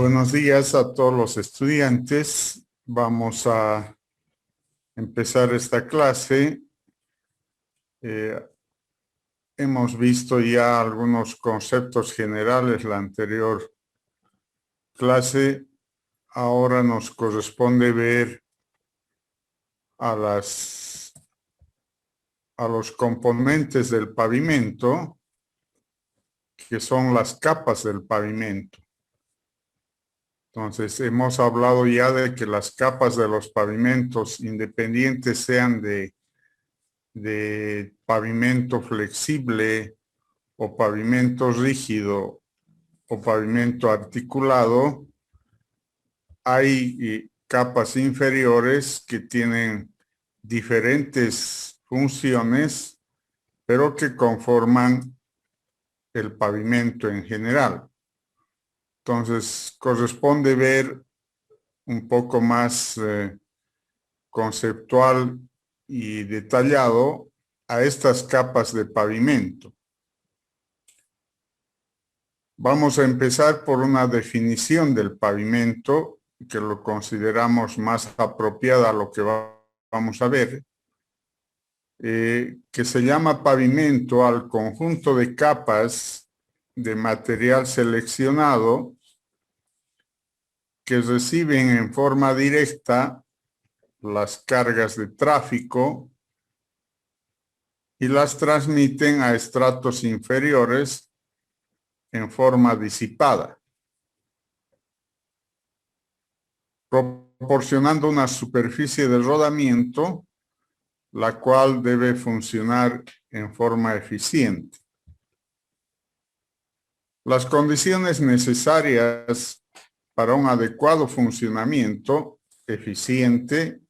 Buenos días a todos los estudiantes. Vamos a empezar esta clase. Hemos visto ya algunos conceptos generales la anterior clase. Ahora nos corresponde ver a los componentes del pavimento, que son las capas del pavimento. Entonces, hemos hablado ya de que las capas de los pavimentos, independientes sean de pavimento flexible o pavimento rígido o pavimento articulado, hay capas inferiores que tienen diferentes funciones, pero que conforman el pavimento en general. Entonces, corresponde ver un poco más conceptual y detallado a estas capas de pavimento. Vamos a empezar por una definición del pavimento, que lo consideramos más apropiada a lo que vamos a ver, que se llama pavimento al conjunto de capas de material seleccionado que reciben en forma directa las cargas de tráfico y las transmiten a estratos inferiores en forma disipada, proporcionando una superficie de rodamiento, la cual debe funcionar en forma eficiente. Las condiciones necesarias para un adecuado funcionamiento eficiente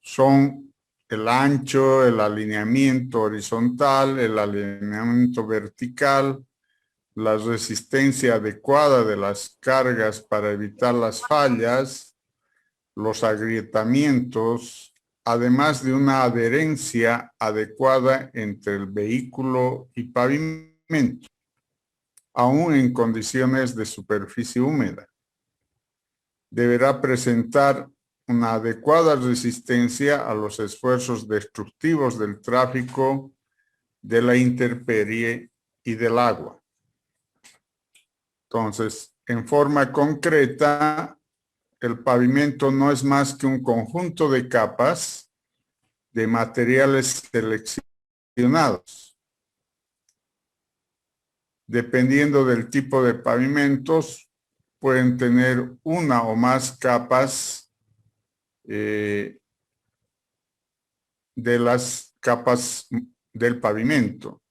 son el ancho, el alineamiento horizontal, el alineamiento vertical, la resistencia adecuada de las cargas para evitar las fallas, los agrietamientos, además de una adherencia adecuada entre el vehículo y pavimento, aún en condiciones de superficie húmeda. Deberá presentar una adecuada resistencia a los esfuerzos destructivos del tráfico, de la intemperie y del agua. Entonces, en forma concreta, el pavimento no es más que un conjunto de capas de materiales seleccionados. Dependiendo del tipo de pavimentos, pueden tener una o más capas de las capas del pavimento.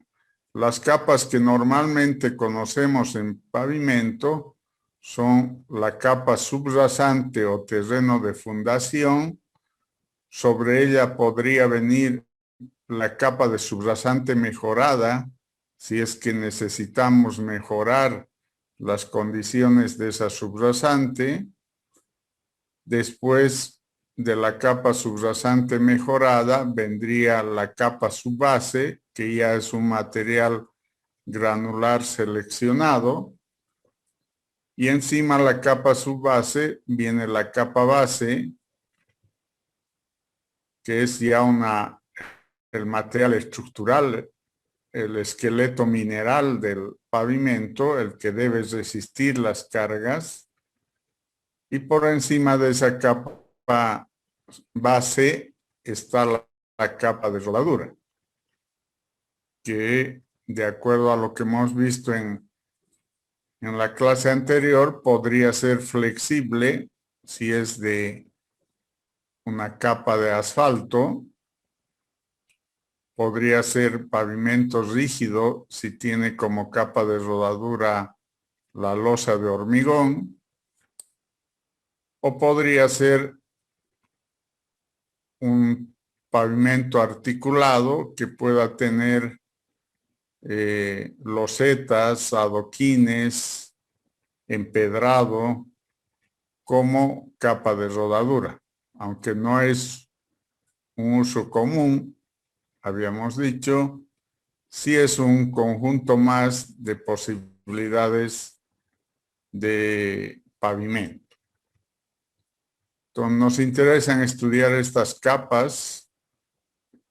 Las capas que normalmente conocemos en pavimento son la capa subrasante o terreno de fundación. Sobre ella podría venir la capa de subrasante mejorada, si es que necesitamos mejorar las condiciones de esa subrasante. Después de la capa subrasante mejorada vendría la capa subbase, que ya es un material granular seleccionado, y encima la capa subbase viene la capa base, que es ya el material estructural, el esqueleto mineral del pavimento, el que debe resistir las cargas, y por encima de esa capa base está la capa de rodadura, que de acuerdo a lo que hemos visto en la clase anterior, podría ser flexible si es de una capa de asfalto, podría ser pavimento rígido si tiene como capa de rodadura la losa de hormigón, o podría ser un pavimento articulado que pueda tener losetas, adoquines, empedrado como capa de rodadura, aunque no es un uso común, habíamos dicho, sí es un conjunto más de posibilidades de pavimento. Entonces, nos interesa estudiar estas capas,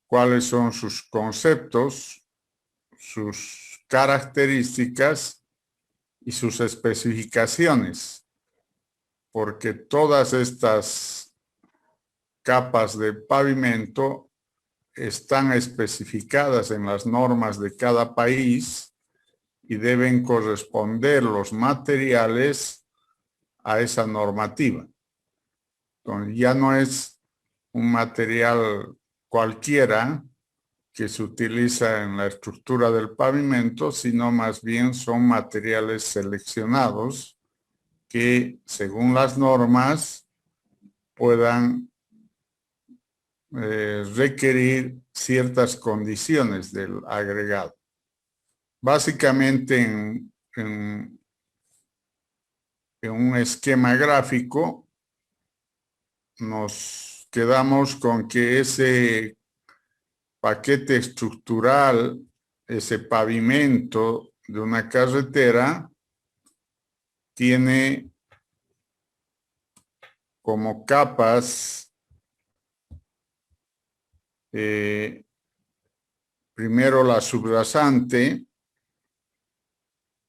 cuáles son sus conceptos, sus características y sus especificaciones, porque todas estas capas de pavimento están especificadas en las normas de cada país y deben corresponder los materiales a esa normativa. Entonces, ya no es un material cualquiera que se utiliza en la estructura del pavimento, sino más bien son materiales seleccionados que, según las normas, puedan requerir ciertas condiciones del agregado. Básicamente, en un esquema gráfico, nos quedamos con que ese paquete estructural, ese pavimento de una carretera, tiene como capas, primero la subrasante.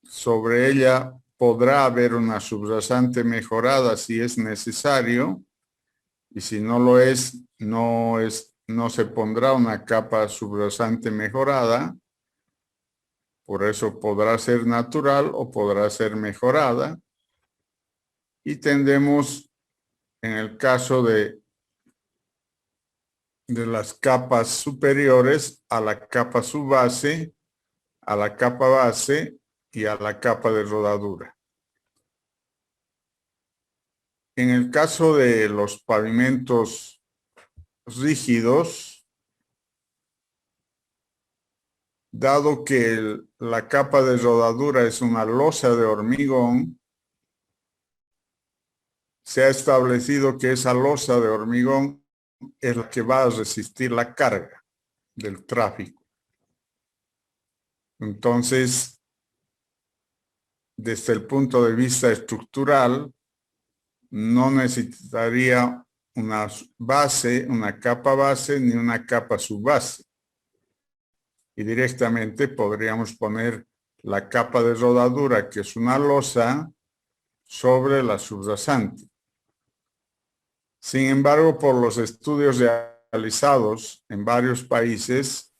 Sobre ella podrá haber una subrasante mejorada si es necesario, y si no lo es, no se pondrá una capa subrasante mejorada. Por eso podrá ser natural o podrá ser mejorada. Y tendremos, en el caso de las capas superiores, a la capa subbase, a la capa base y a la capa de rodadura. En el caso de los pavimentos rígidos, dado que la capa de rodadura es una losa de hormigón, se ha establecido que esa losa de hormigón es la que va a resistir la carga del tráfico. Entonces, desde el punto de vista estructural, no necesitaría una base, una capa base, ni una capa subbase. Y directamente podríamos poner la capa de rodadura, que es una losa, sobre la subrasante. Sin embargo, por los estudios realizados en varios países,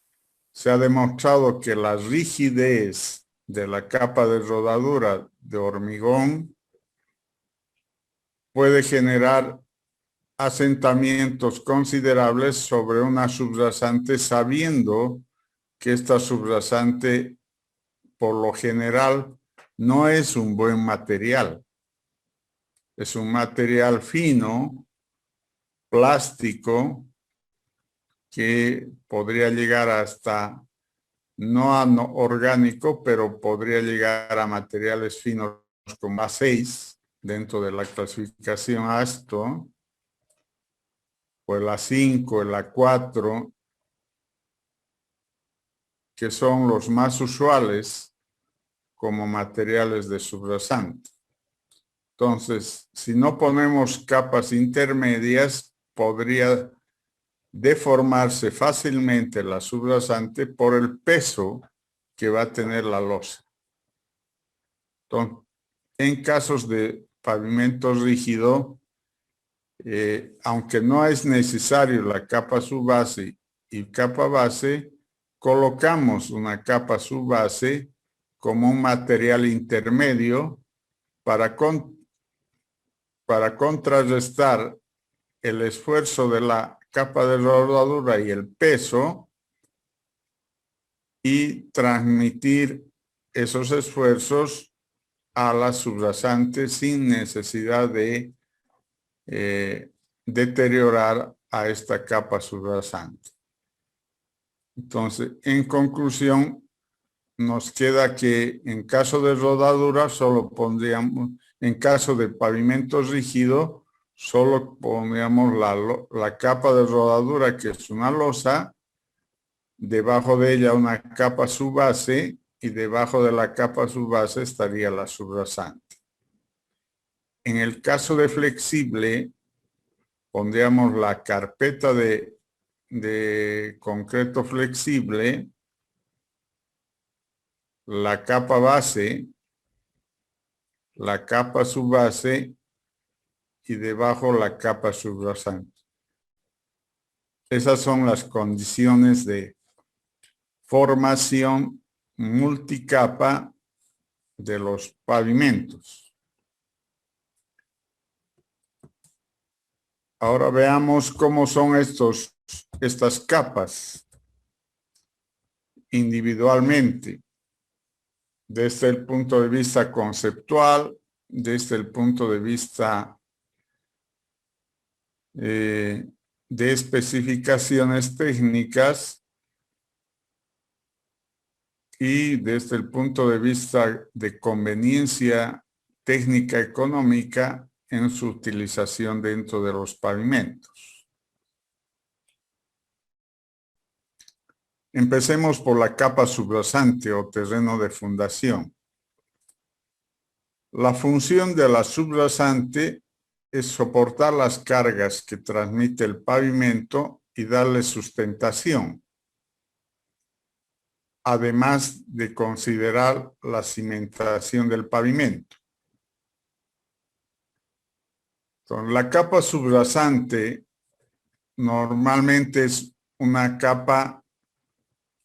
se ha demostrado que la rigidez de la capa de rodadura de hormigón puede generar asentamientos considerables sobre una subrasante, sabiendo que esta subrasante, por lo general, no es un buen material. Es un material fino, plástico, que podría llegar hasta, no a no orgánico, pero podría llegar a materiales finos como A6, dentro de la clasificación ASTO, o el A5, el A4, que son los más usuales como materiales de subrasante. Entonces, si no ponemos capas intermedias, podría deformarse fácilmente la subrasante por el peso que va a tener la losa. Entonces, en casos de pavimento rígido, aunque no es necesario la capa subbase y capa base, colocamos una capa subbase como un material intermedio para contrarrestar el esfuerzo de la capa de rodadura y el peso, y transmitir esos esfuerzos a la subrasante sin necesidad de deteriorar a esta capa subrasante. Entonces, en conclusión, nos queda que en caso de rodadura solo pondríamos, en caso de pavimento rígido, solo pondríamos la capa de rodadura, que es una losa, debajo de ella una capa subbase, y debajo de la capa subbase estaría la subrasante. En el caso de flexible, pondríamos la carpeta de concreto flexible, la capa base, la capa subbase y debajo la capa subrasante. Esas son las condiciones de formación multicapa de los pavimentos. Ahora veamos cómo son estas capas individualmente, desde el punto de vista conceptual, desde el punto de vista de especificaciones técnicas y desde el punto de vista de conveniencia técnica económica en su utilización dentro de los pavimentos. Empecemos por la capa subrasante o terreno de fundación. La función de la subrasante es soportar las cargas que transmite el pavimento y darle sustentación, además de considerar la cimentación del pavimento. Entonces, la capa subrasante normalmente es una capa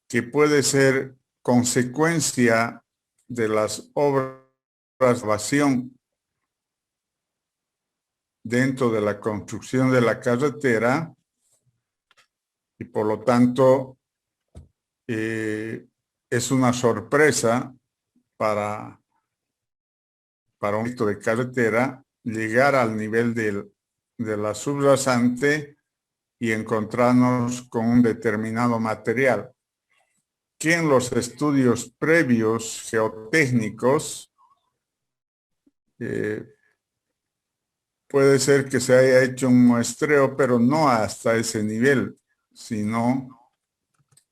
que puede ser consecuencia de las obras de excavación dentro de la construcción de la carretera y por lo tanto es una sorpresa para un proyecto de carretera llegar al nivel de la subrasante y encontrarnos con un determinado material que en los estudios previos geotécnicos puede ser que se haya hecho un muestreo, pero no hasta ese nivel, sino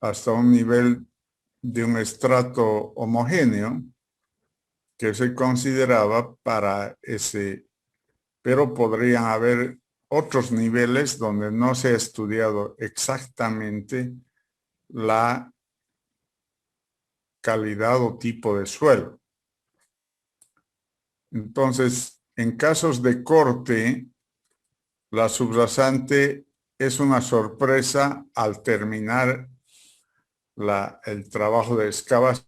hasta un nivel de un estrato homogéneo que se consideraba para ese, pero podrían haber otros niveles donde no se ha estudiado exactamente la calidad o tipo de suelo. Entonces, en casos de corte, la subrasante es una sorpresa al terminar el trabajo de excavación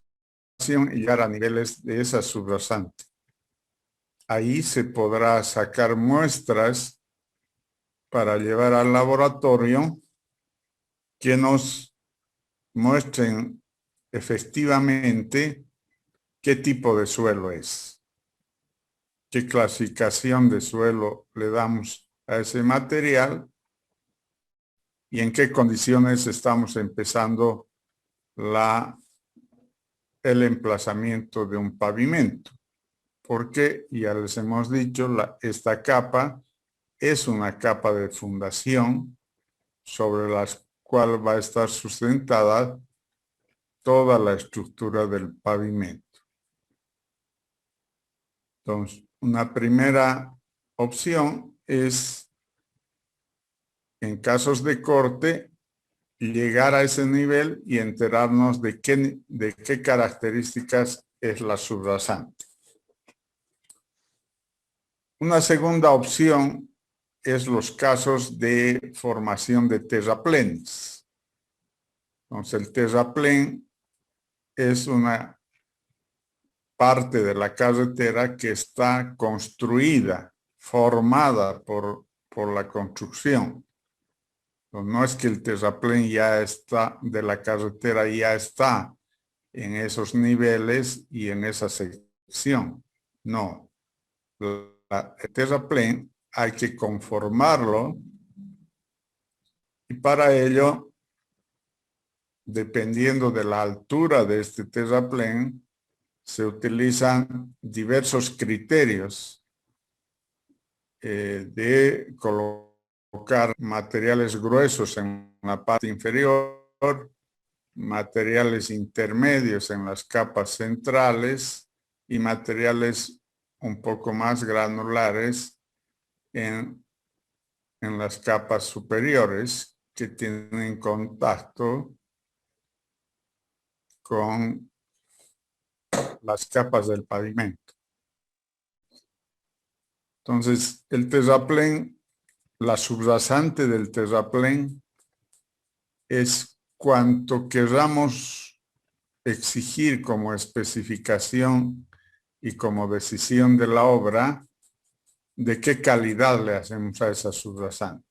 y llegar a niveles de esa subrasante. Ahí se podrá sacar muestras para llevar al laboratorio que nos muestren efectivamente qué tipo de suelo es, qué clasificación de suelo le damos a ese material y en qué condiciones estamos empezando el emplazamiento de un pavimento. Porque ya les hemos dicho, esta capa es una capa de fundación sobre la cual va a estar sustentada toda la estructura del pavimento. Entonces, una primera opción es, en casos de corte, llegar a ese nivel y enterarnos de qué características es la subrasante. Una segunda opción es los casos de formación de terraplenes. Entonces, el terraplén es una parte de la carretera que está construida, formada por la construcción. Entonces, no es que el terraplén ya está, de la carretera ya está en esos niveles y en esa sección. No. El terraplén hay que conformarlo y para ello, dependiendo de la altura de este terraplén, se utilizan diversos criterios de colocar materiales gruesos en la parte inferior, materiales intermedios en las capas centrales y materiales un poco más granulares en las capas superiores que tienen contacto con las capas del pavimento. Entonces, el terraplén, la subrasante del terraplén es cuanto queramos exigir como especificación y como decisión de la obra, de qué calidad le hacemos a esa subrasante.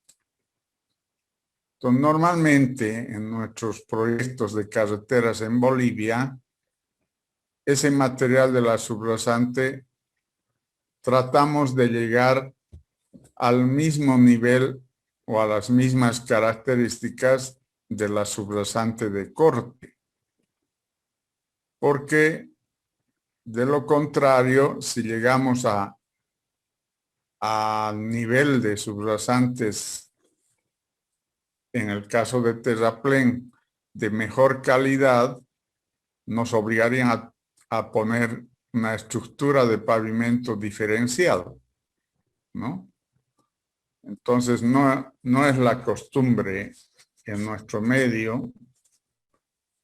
Entonces, normalmente en nuestros proyectos de carreteras en Bolivia, ese material de la subrasante tratamos de llegar al mismo nivel o a las mismas características de la subrasante de corte. Porque de lo contrario, si llegamos a nivel de subrasantes, en el caso de terraplén, de mejor calidad, nos obligarían a poner una estructura de pavimento diferenciado, ¿no? Entonces, no es la costumbre en nuestro medio,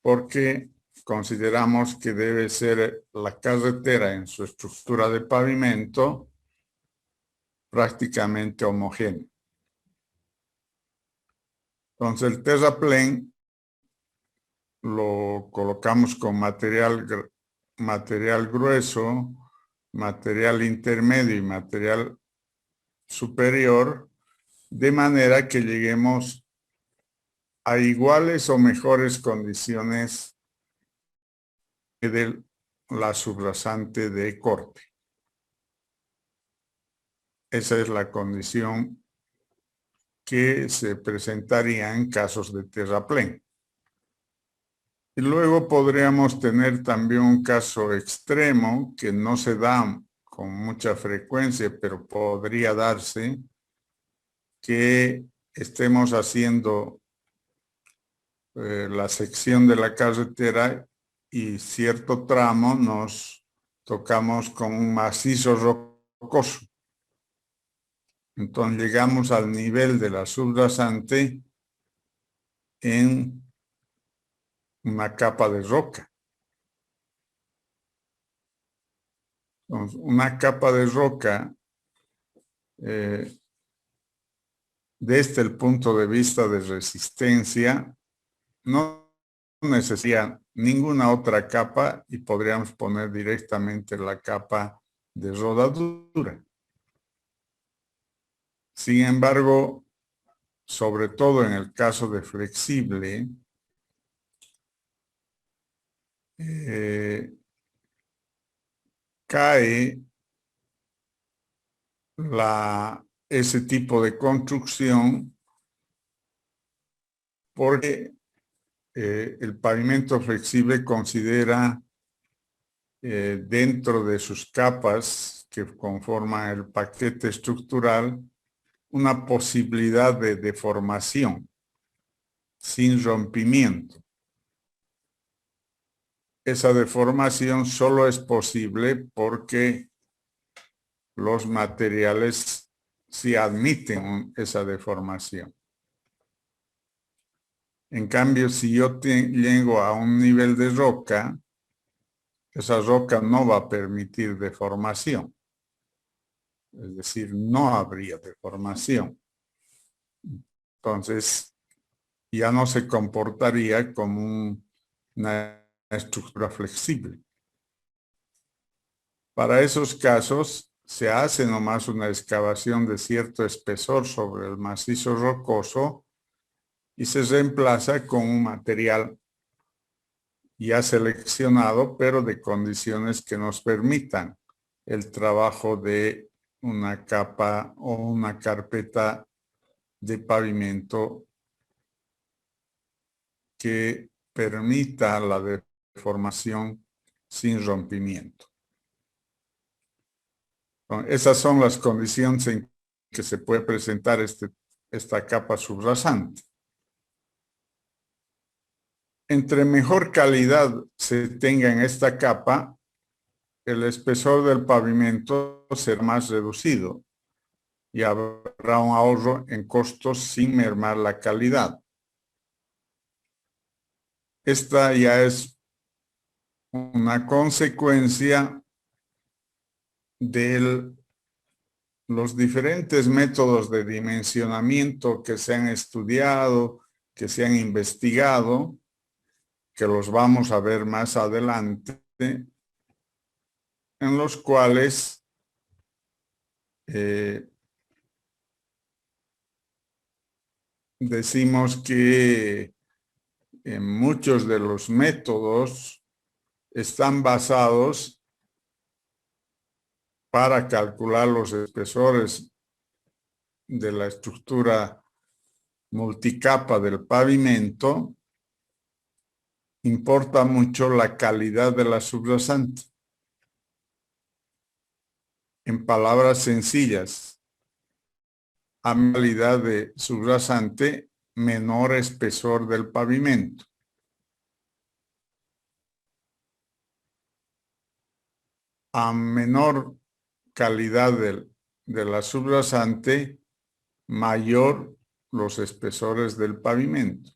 porque consideramos que debe ser la carretera en su estructura de pavimento prácticamente homogénea. Entonces, el terraplén lo colocamos con material grueso, material intermedio y material superior, de manera que lleguemos a iguales o mejores condiciones de la subrasante de corte. Esa es la condición que se presentaría en casos de terraplén. Y luego podríamos tener también un caso extremo que no se da con mucha frecuencia, pero podría darse, que estemos haciendo la sección de la carretera y cierto tramo nos tocamos con un macizo rocoso. Entonces llegamos al nivel de la subrasante en una capa de roca. Entonces, una capa de roca, desde el punto de vista de resistencia, no necesita ninguna otra capa y podríamos poner directamente la capa de rodadura. Sin embargo, sobre todo en el caso de flexible, cae ese tipo de construcción porque el pavimento flexible considera dentro de sus capas que conforman el paquete estructural una posibilidad de deformación sin rompimiento. Esa deformación solo es posible porque los materiales sí admiten esa deformación. En cambio, si yo llego a un nivel de roca, esa roca no va a permitir deformación. Es decir, no habría deformación. Entonces, ya no se comportaría como una estructura flexible. Para esos casos, se hace nomás una excavación de cierto espesor sobre el macizo rocoso y se reemplaza con un material ya seleccionado, pero de condiciones que nos permitan el trabajo de una capa o una carpeta de pavimento que permita la deformación sin rompimiento. Esas son las condiciones en que se puede presentar esta capa subrasante. Entre mejor calidad se tenga en esta capa, el espesor del pavimento será más reducido y habrá un ahorro en costos sin mermar la calidad. Esta ya es una consecuencia de los diferentes métodos de dimensionamiento que se han estudiado, que se han investigado, que los vamos a ver más adelante, en los cuales decimos que muchos de los métodos están basados para calcular los espesores de la estructura multicapa del pavimento. Importa mucho la calidad de la subrasante. En palabras sencillas, a calidad de subrasante, menor espesor del pavimento. A menor calidad de la subrasante, mayor los espesores del pavimento.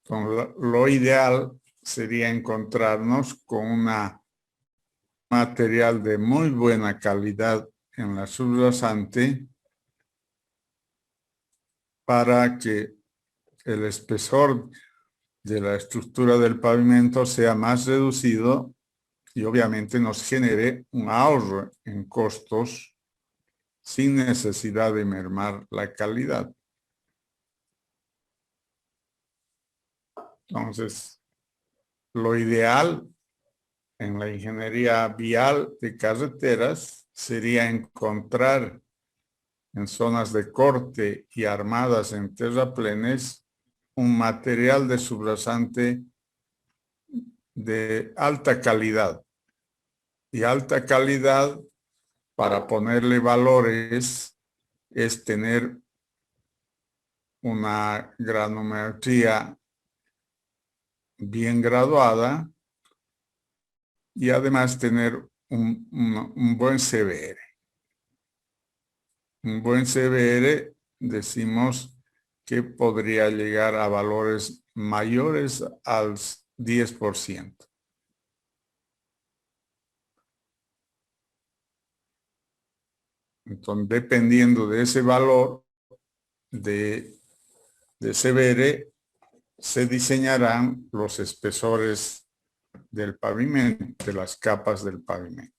Entonces, lo ideal sería encontrarnos con un material de muy buena calidad en la subrasante para que el espesor de la estructura del pavimento sea más reducido y obviamente nos genere un ahorro en costos sin necesidad de mermar la calidad. Entonces, lo ideal en la ingeniería vial de carreteras sería encontrar en zonas de corte y armadas en terraplenes un material de subrasante de alta calidad. Y alta calidad, para ponerle valores, es tener una granometría bien graduada y además tener un buen CBR. Un buen CBR decimos que podría llegar a valores mayores al 10%. Entonces, dependiendo de ese valor de CBR, se diseñarán los espesores del pavimento, de las capas del pavimento.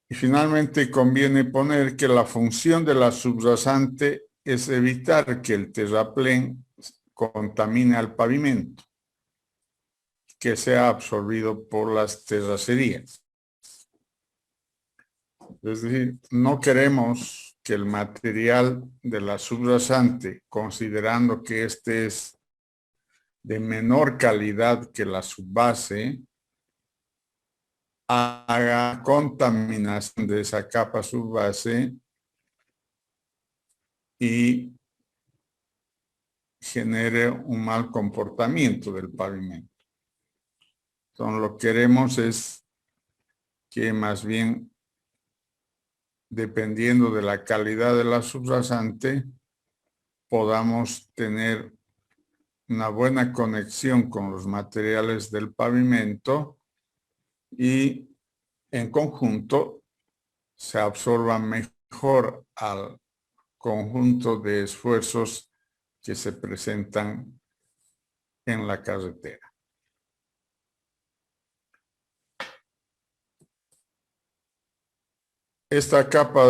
Y finalmente conviene poner que la función de la subrasante es evitar que el terraplén contamine al pavimento, que sea absorbido por las terracerías. Es decir, no queremos que el material de la subrasante, considerando que este es de menor calidad que la subbase, haga contaminación de esa capa subbase y genere un mal comportamiento del pavimento. Entonces, lo que queremos es que más bien, dependiendo de la calidad de la subrasante, podamos tener una buena conexión con los materiales del pavimento y en conjunto se absorban mejor al conjunto de esfuerzos que se presentan en la carretera. Esta capa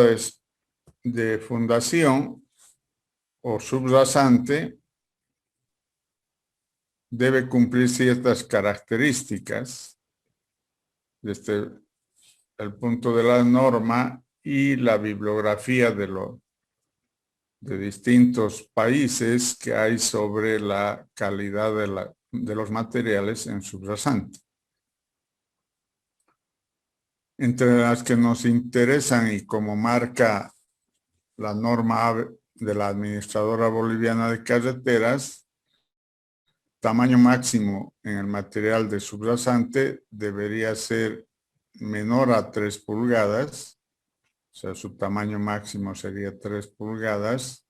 de fundación o subrasante debe cumplir ciertas características desde el punto de la norma y la bibliografía de distintos países que hay sobre la calidad de los materiales en subrasante. Entre las que nos interesan y como marca la norma de la Administradora Boliviana de Carreteras, tamaño máximo en el material de subrasante debería ser menor a 3 pulgadas, o sea, su tamaño máximo sería 3 pulgadas,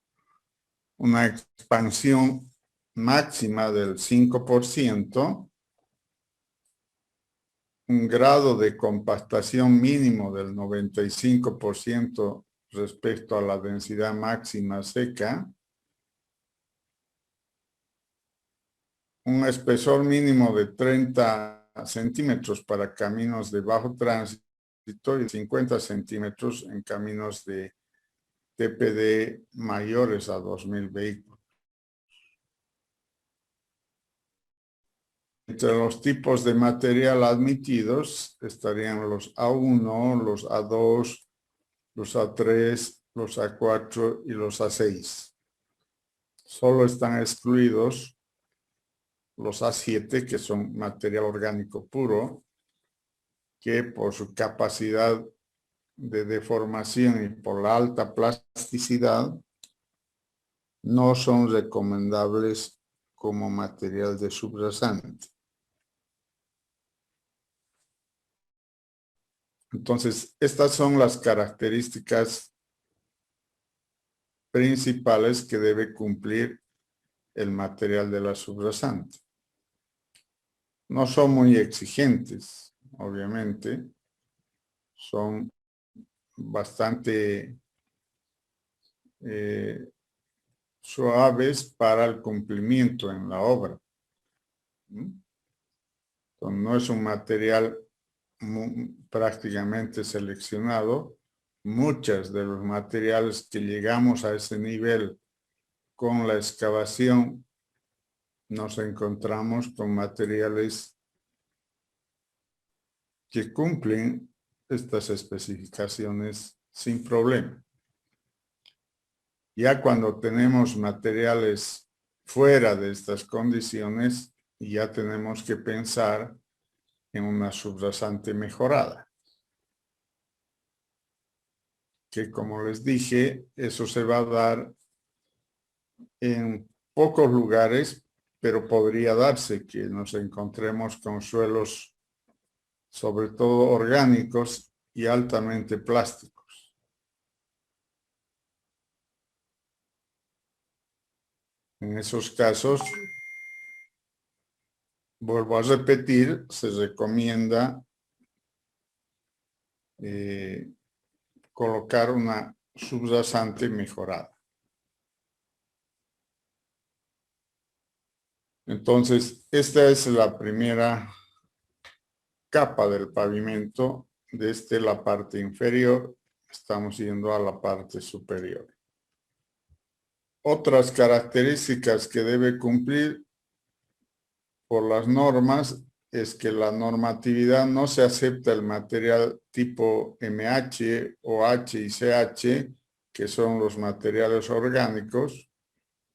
una expansión máxima del 5%, un grado de compactación mínimo del 95% respecto a la densidad máxima seca, un espesor mínimo de 30 centímetros para caminos de bajo tránsito y 50 centímetros en caminos de TPD mayores a 2.000 vehículos. Entre los tipos de material admitidos estarían los A1, los A2, los A3, los A4 y los A6. Solo están excluidos los A7, que son material orgánico puro, que por su capacidad de deformación y por la alta plasticidad no son recomendables como material de subrasante. Entonces, estas son las características principales que debe cumplir el material de la subrasante. No son muy exigentes, obviamente. Son bastante suaves para el cumplimiento en la obra. Entonces, no es un material prácticamente seleccionado. Muchos de los materiales que llegamos a ese nivel con la excavación nos encontramos con materiales que cumplen estas especificaciones sin problema. Ya cuando tenemos materiales fuera de estas condiciones, ya tenemos que pensar en una subrasante mejorada. Que como les dije, eso se va a dar en pocos lugares, pero podría darse que nos encontremos con suelos, sobre todo orgánicos y altamente plásticos. En esos casos, vuelvo a repetir, se recomienda colocar una subrasante mejorada. Entonces, esta es la primera capa del pavimento. Desde la parte inferior, estamos yendo a la parte superior. Otras características que debe cumplir por las normas es que la normatividad no se acepta el material tipo MH o H y CH, que son los materiales orgánicos,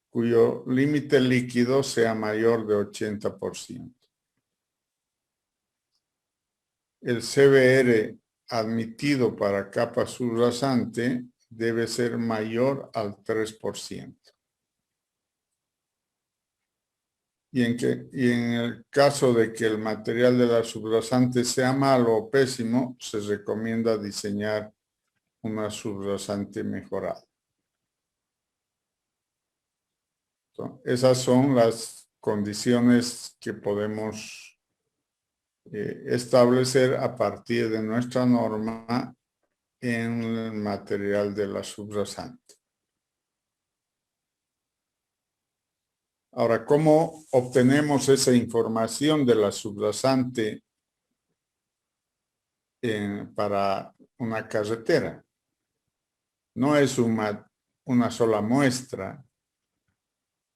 cuyo límite líquido sea mayor de 80%. El CBR admitido para capa subrasante debe ser mayor al 3%. Y en el caso de que el material de la subrasante sea malo o pésimo, se recomienda diseñar una subrasante mejorada. Entonces, esas son las condiciones que podemos establecer a partir de nuestra norma en el material de la subrasante. Ahora, ¿cómo obtenemos esa información de la subrasante para una carretera? No es una sola muestra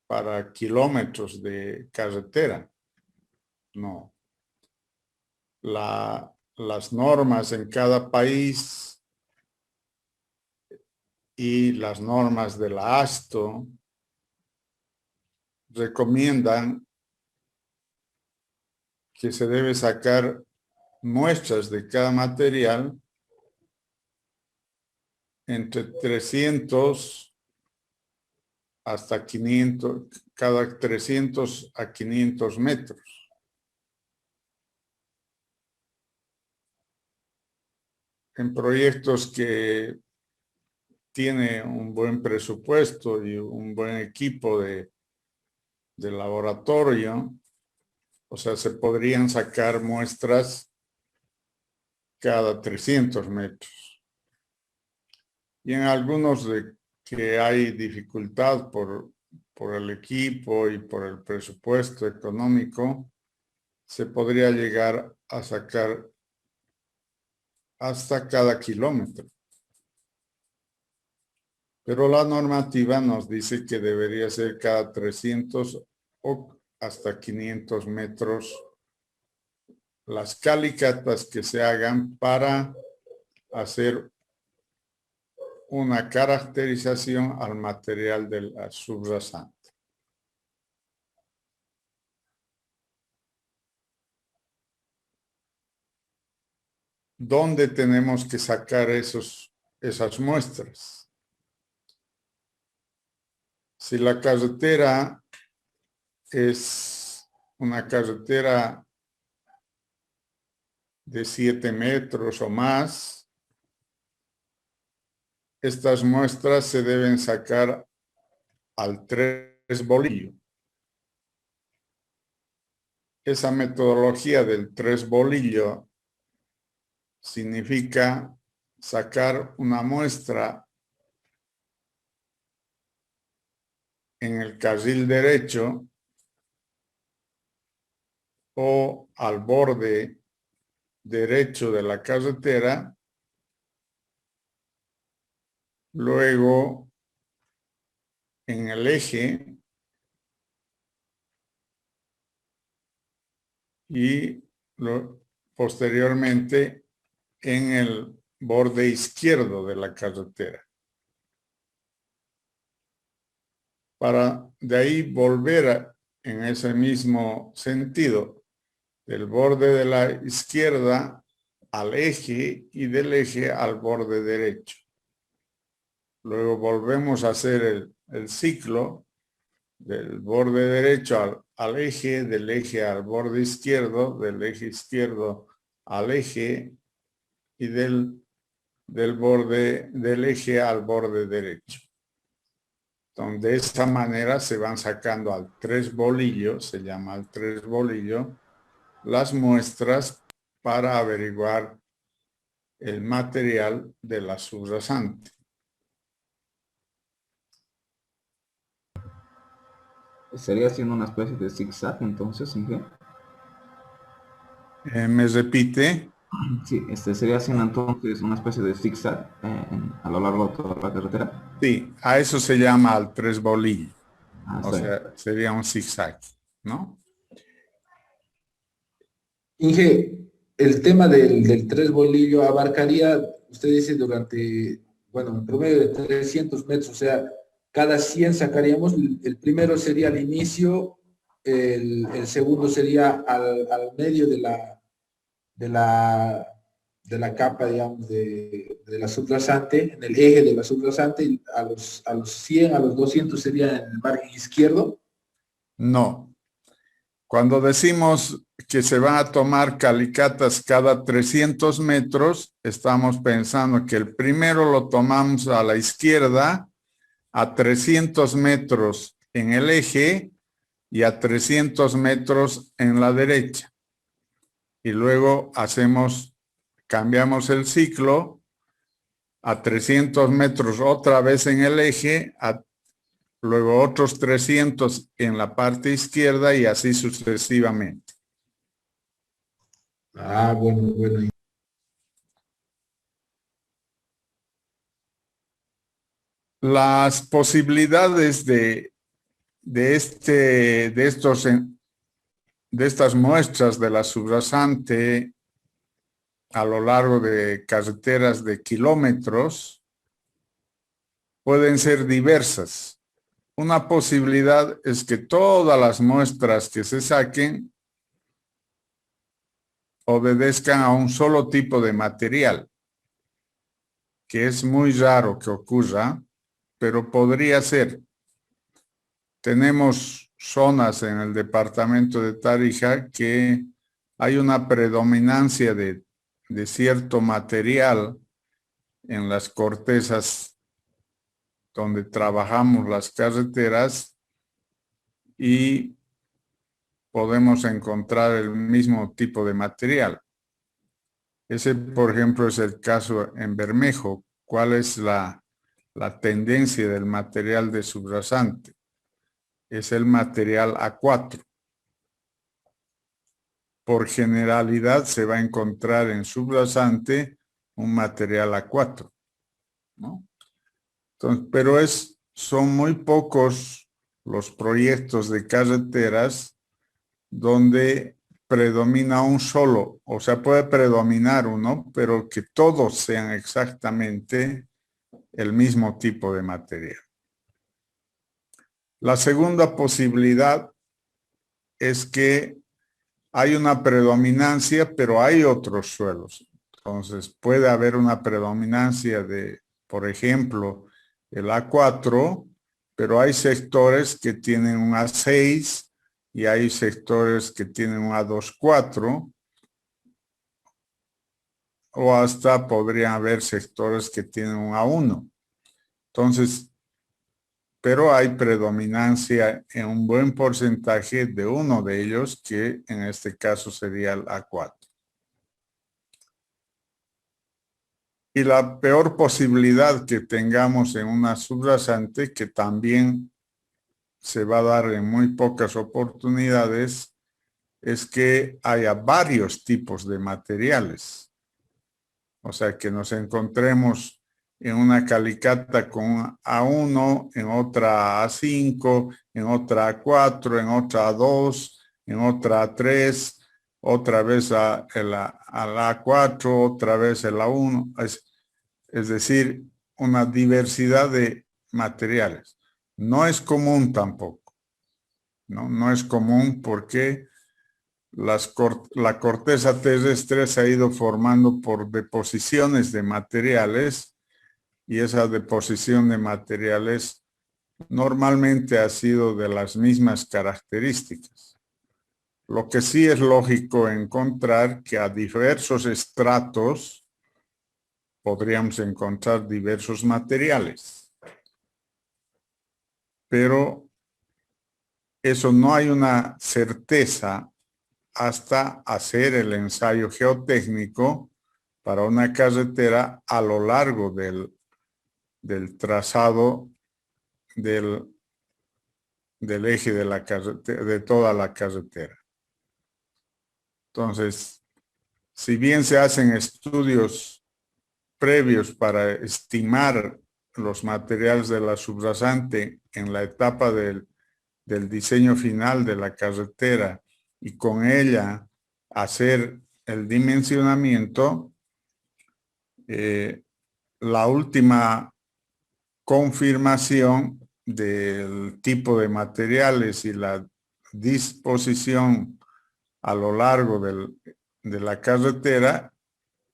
para kilómetros de carretera. No. Las normas en cada país y las normas de la ASTO recomiendan que se debe sacar muestras de cada material entre 300 hasta 500, cada 300 a 500 metros. En proyectos que tiene un buen presupuesto y un buen equipo de laboratorio, o sea, se podrían sacar muestras cada 300 metros. Y en algunos de que hay dificultad por el equipo y por el presupuesto económico, se podría llegar a sacar hasta cada kilómetro. Pero la normativa nos dice que debería ser cada 300 o hasta 500 metros las calicatas que se hagan para hacer una caracterización al material del subrasante. ¿Dónde tenemos que sacar esas muestras? Si la carretera es una carretera de 7 metros o más, estas muestras se deben sacar al 3 bolillo. Esa metodología del 3 bolillo significa sacar una muestra en el carril derecho o al borde derecho de la carretera, luego en el eje y posteriormente en el borde izquierdo de la carretera. Para de ahí volver en ese mismo sentido, del borde de la izquierda al eje y del eje al borde derecho. Luego volvemos a hacer el ciclo del borde derecho al eje, del eje al borde izquierdo, del eje izquierdo al eje y del borde del eje al borde derecho. Entonces, de esta manera se van sacando al 3 bolillo, se llama al 3 bolillo, las muestras para averiguar el material de la subrasante. ¿Sería haciendo una especie de zigzag entonces, Inge? ¿Me repite? Sí, sería haciendo entonces una especie de zigzag a lo largo de toda la carretera. Sí, a eso se llama al 3 bolillo. O Sí. sea, sería un zigzag, ¿no? Inge, el tema del 3 bolillo abarcaría, usted dice, durante, bueno, en promedio de 300 metros, o sea, cada 100 sacaríamos, el primero sería al inicio, el segundo sería al medio de la capa, digamos, de la subrasante, en el eje de la subrasante, y a los 100, a los 200 sería en el margen izquierdo. No. Cuando decimos que se van a tomar calicatas cada 300 metros, estamos pensando que el primero lo tomamos a la izquierda, a 300 metros en el eje y a 300 metros en la derecha. Y luego cambiamos el ciclo a 300 metros otra vez en el eje, luego otros 300 en la parte izquierda y así sucesivamente. Ah, bueno. Las posibilidades de estas muestras de la subrasante a lo largo de carreteras de kilómetros pueden ser diversas. Una posibilidad es que todas las muestras que se saquen obedezcan a un solo tipo de material, que es muy raro que ocurra, pero podría ser. tenemos zonas en el departamento de Tarija que hay una predominancia de cierto material en las cortezas donde trabajamos las carreteras y podemos encontrar el mismo tipo de material. Ese, por ejemplo, es el caso en Bermejo. ¿Cuál es la tendencia del material de subrasante? Es el material A4. Por generalidad se va a encontrar en subrasante un material A4, ¿no? Entonces, pero son muy pocos los proyectos de carreteras donde predomina un solo, o sea, puede predominar uno, pero que todos sean exactamente el mismo tipo de material. La segunda posibilidad es que hay una predominancia, pero hay otros suelos. Entonces, puede haber una predominancia de, por ejemplo, el A4, pero hay sectores que tienen un A6 y hay sectores que tienen un A24, o hasta podrían haber sectores que tienen un A1. Entonces, pero hay predominancia en un buen porcentaje de uno de ellos, que en este caso sería el A4. Y la peor posibilidad que tengamos en una subrasante, que también se va a dar en muy pocas oportunidades, es que haya varios tipos de materiales. O sea, que nos encontremos en una calicata con A1, en otra A5, en otra A4, en otra A2, en otra A3, otra vez al A4, otra vez el A1. Es decir, una diversidad de materiales. No es común tampoco, ¿no? No es común porque la corteza terrestre se ha ido formando por deposiciones de materiales, y esa deposición de materiales normalmente ha sido de las mismas características. Lo que sí es lógico encontrar que a diversos estratos podríamos encontrar diversos materiales, pero eso no hay una certeza hasta hacer el ensayo geotécnico para una carretera a lo largo del trazado del eje de la carretera, de toda la carretera. Entonces, si bien se hacen estudios previos para estimar los materiales de la subrasante en la etapa del diseño final de la carretera y con ella hacer el dimensionamiento, la última confirmación del tipo de materiales y la disposición a lo largo de la carretera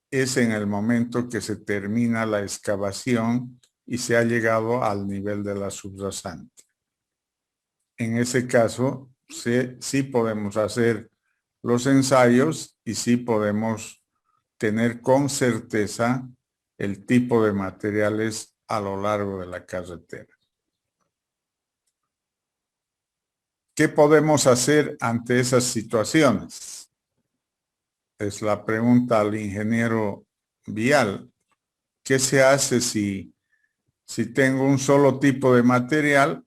es en el momento que se termina la excavación y se ha llegado al nivel de la subrasante. En ese caso, sí podemos hacer los ensayos y sí podemos tener con certeza el tipo de materiales a lo largo de la carretera. ¿Qué podemos hacer ante esas situaciones? Es la pregunta al ingeniero vial. ¿Qué se hace si tengo un solo tipo de material?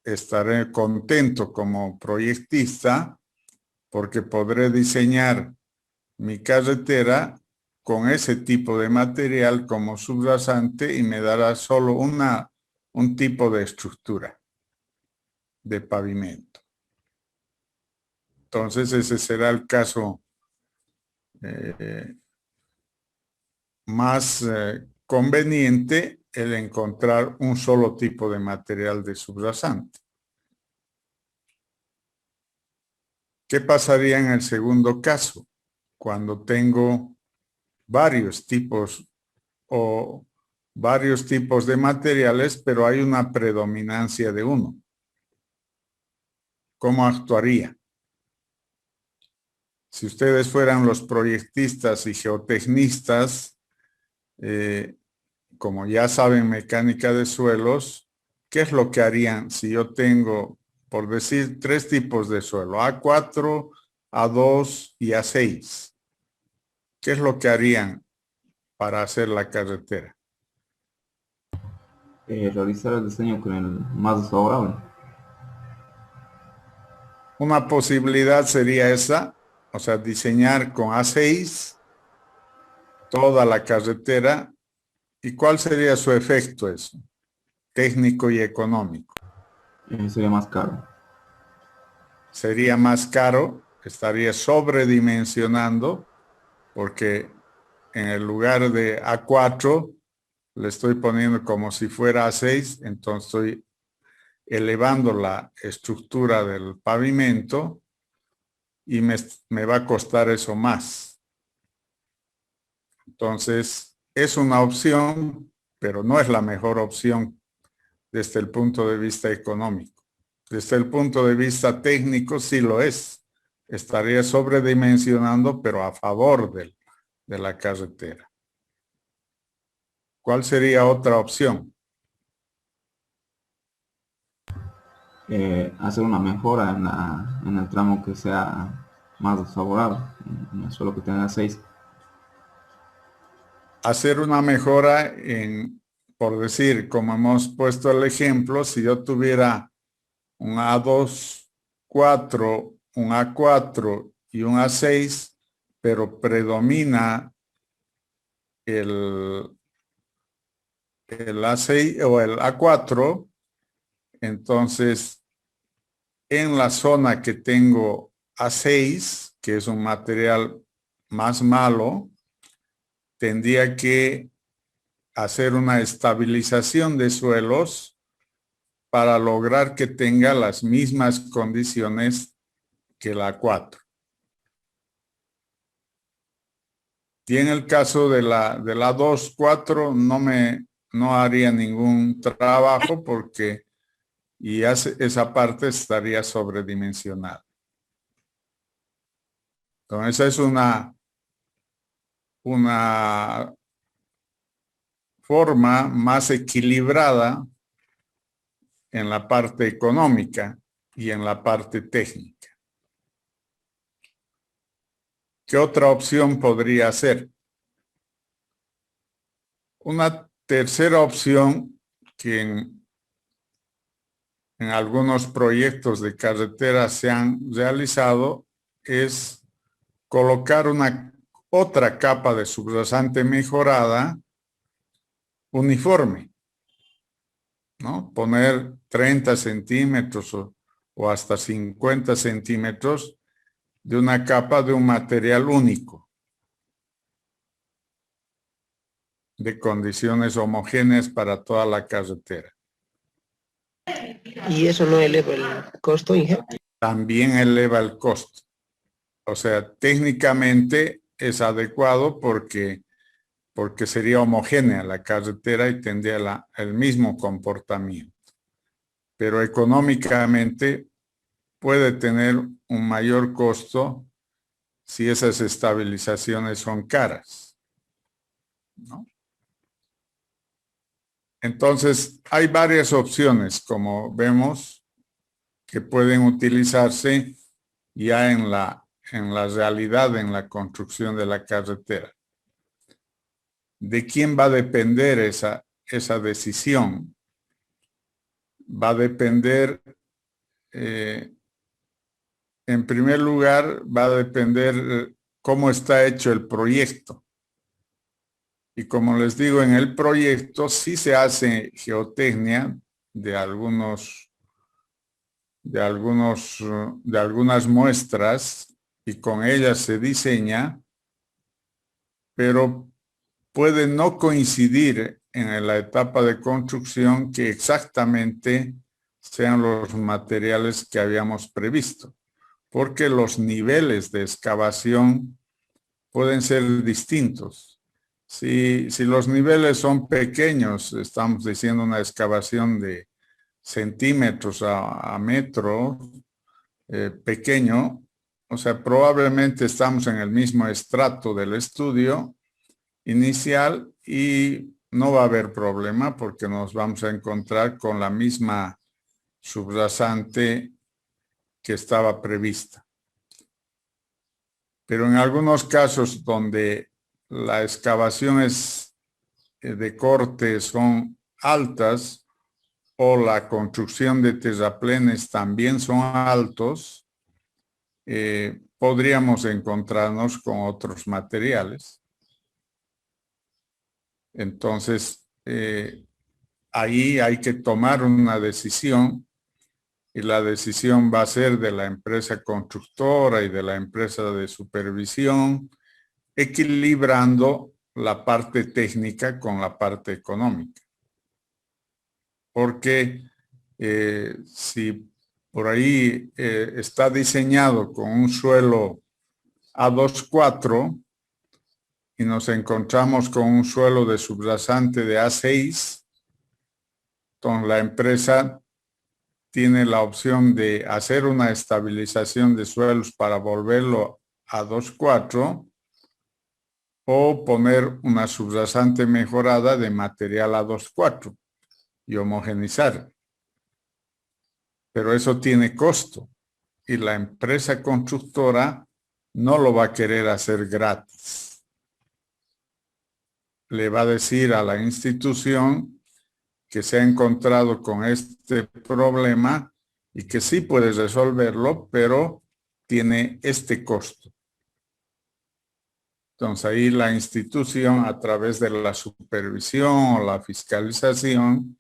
Estaré contento como proyectista porque podré diseñar mi carretera con ese tipo de material como subrasante y me dará solo un tipo de estructura de pavimento. Entonces ese será el caso más conveniente, el encontrar un solo tipo de material de subrasante. ¿Qué pasaría en el segundo caso? Cuando tengo varios tipos o varios tipos de materiales, pero hay una predominancia de uno. ¿Cómo actuaría? Si ustedes fueran los proyectistas y geotecnistas, como ya saben mecánica de suelos, ¿qué es lo que harían si yo tengo, por decir, 3 tipos de suelo, A4, A2 y A6? ¿Qué es lo que harían para hacer la carretera? Realizar el diseño con el más desfavorable. Una posibilidad sería esa, o sea, diseñar con A6 toda la carretera. ¿Y cuál sería su efecto eso? Técnico y económico. Sería más caro. Sería más caro, estaría sobredimensionando, porque en el lugar de A4 le estoy poniendo como si fuera A6, entonces estoy elevando la estructura del pavimento y me va a costar eso más. Entonces, es una opción, pero no es la mejor opción desde el punto de vista económico. Desde el punto de vista técnico, sí lo es. Estaría sobredimensionando, pero a favor de la carretera. ¿Cuál sería otra opción? Hacer una mejora en el tramo que sea más desfavorable, en el suelo que tenga 6. Hacer una mejora en, por decir, como hemos puesto el ejemplo, si yo tuviera un A2, 4, un A4 y un A6, pero predomina el A6 o el A4, entonces en la zona que tengo A6, que es un material más malo, tendría que hacer una estabilización de suelos para lograr que tenga las mismas condiciones que la A4. Y en el caso de la 2, 4 no haría ningún trabajo porque esa parte estaría sobredimensionada. Entonces es una forma más equilibrada en la parte económica y en la parte técnica. ¿Qué otra opción podría ser? Una tercera opción que en algunos proyectos de carretera se han realizado es colocar otra capa de subrasante mejorada uniforme, ¿no? Poner 30 centímetros o hasta 50 centímetros de una capa de un material único, de condiciones homogéneas para toda la carretera. ¿Y eso no eleva el costo, Inge? También eleva el costo. O sea, técnicamente es adecuado porque sería homogénea la carretera y tendría el mismo comportamiento. Pero económicamente puede tener un mayor costo si esas estabilizaciones son caras, ¿no? Entonces, hay varias opciones, como vemos, que pueden utilizarse ya en la realidad, en la construcción de la carretera. ¿De quién va a depender esa decisión? Va a depender, en primer lugar, va a depender cómo está hecho el proyecto. Y como les digo, en el proyecto sí se hace geotecnia de algunas muestras y con ellas se diseña, pero puede no coincidir en la etapa de construcción que exactamente sean los materiales que habíamos previsto, porque los niveles de excavación pueden ser distintos. Si los niveles son pequeños, estamos diciendo una excavación de centímetros a metro, pequeño, o sea, probablemente estamos en el mismo estrato del estudio inicial y no va a haber problema porque nos vamos a encontrar con la misma subrasante que estaba prevista. Pero en algunos casos donde la excavación es de corte son altas o la construcción de terraplenes también son altos, podríamos encontrarnos con otros materiales. Entonces, ahí hay que tomar una decisión y la decisión va a ser de la empresa constructora y de la empresa de supervisión, equilibrando la parte técnica con la parte económica. Porque si por ahí está diseñado con un suelo A2-4 y nos encontramos con un suelo de subrasante de A6, entonces la empresa tiene la opción de hacer una estabilización de suelos para volverlo a 2-4 o poner una subrasante mejorada de material a 2-4 y homogenizar. Pero eso tiene costo y la empresa constructora no lo va a querer hacer gratis. Le va a decir a la institución que se ha encontrado con este problema y que sí puede resolverlo, pero tiene este costo. Entonces ahí la institución, a través de la supervisión o la fiscalización,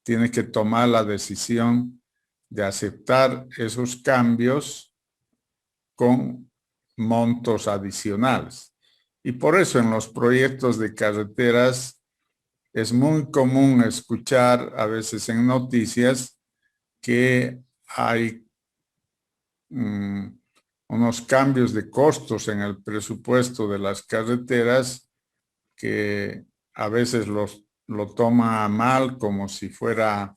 tiene que tomar la decisión de aceptar esos cambios con montos adicionales. Y por eso en los proyectos de carreteras es muy común escuchar a veces en noticias que hay unos cambios de costos en el presupuesto de las carreteras que a veces lo toma mal como si fuera,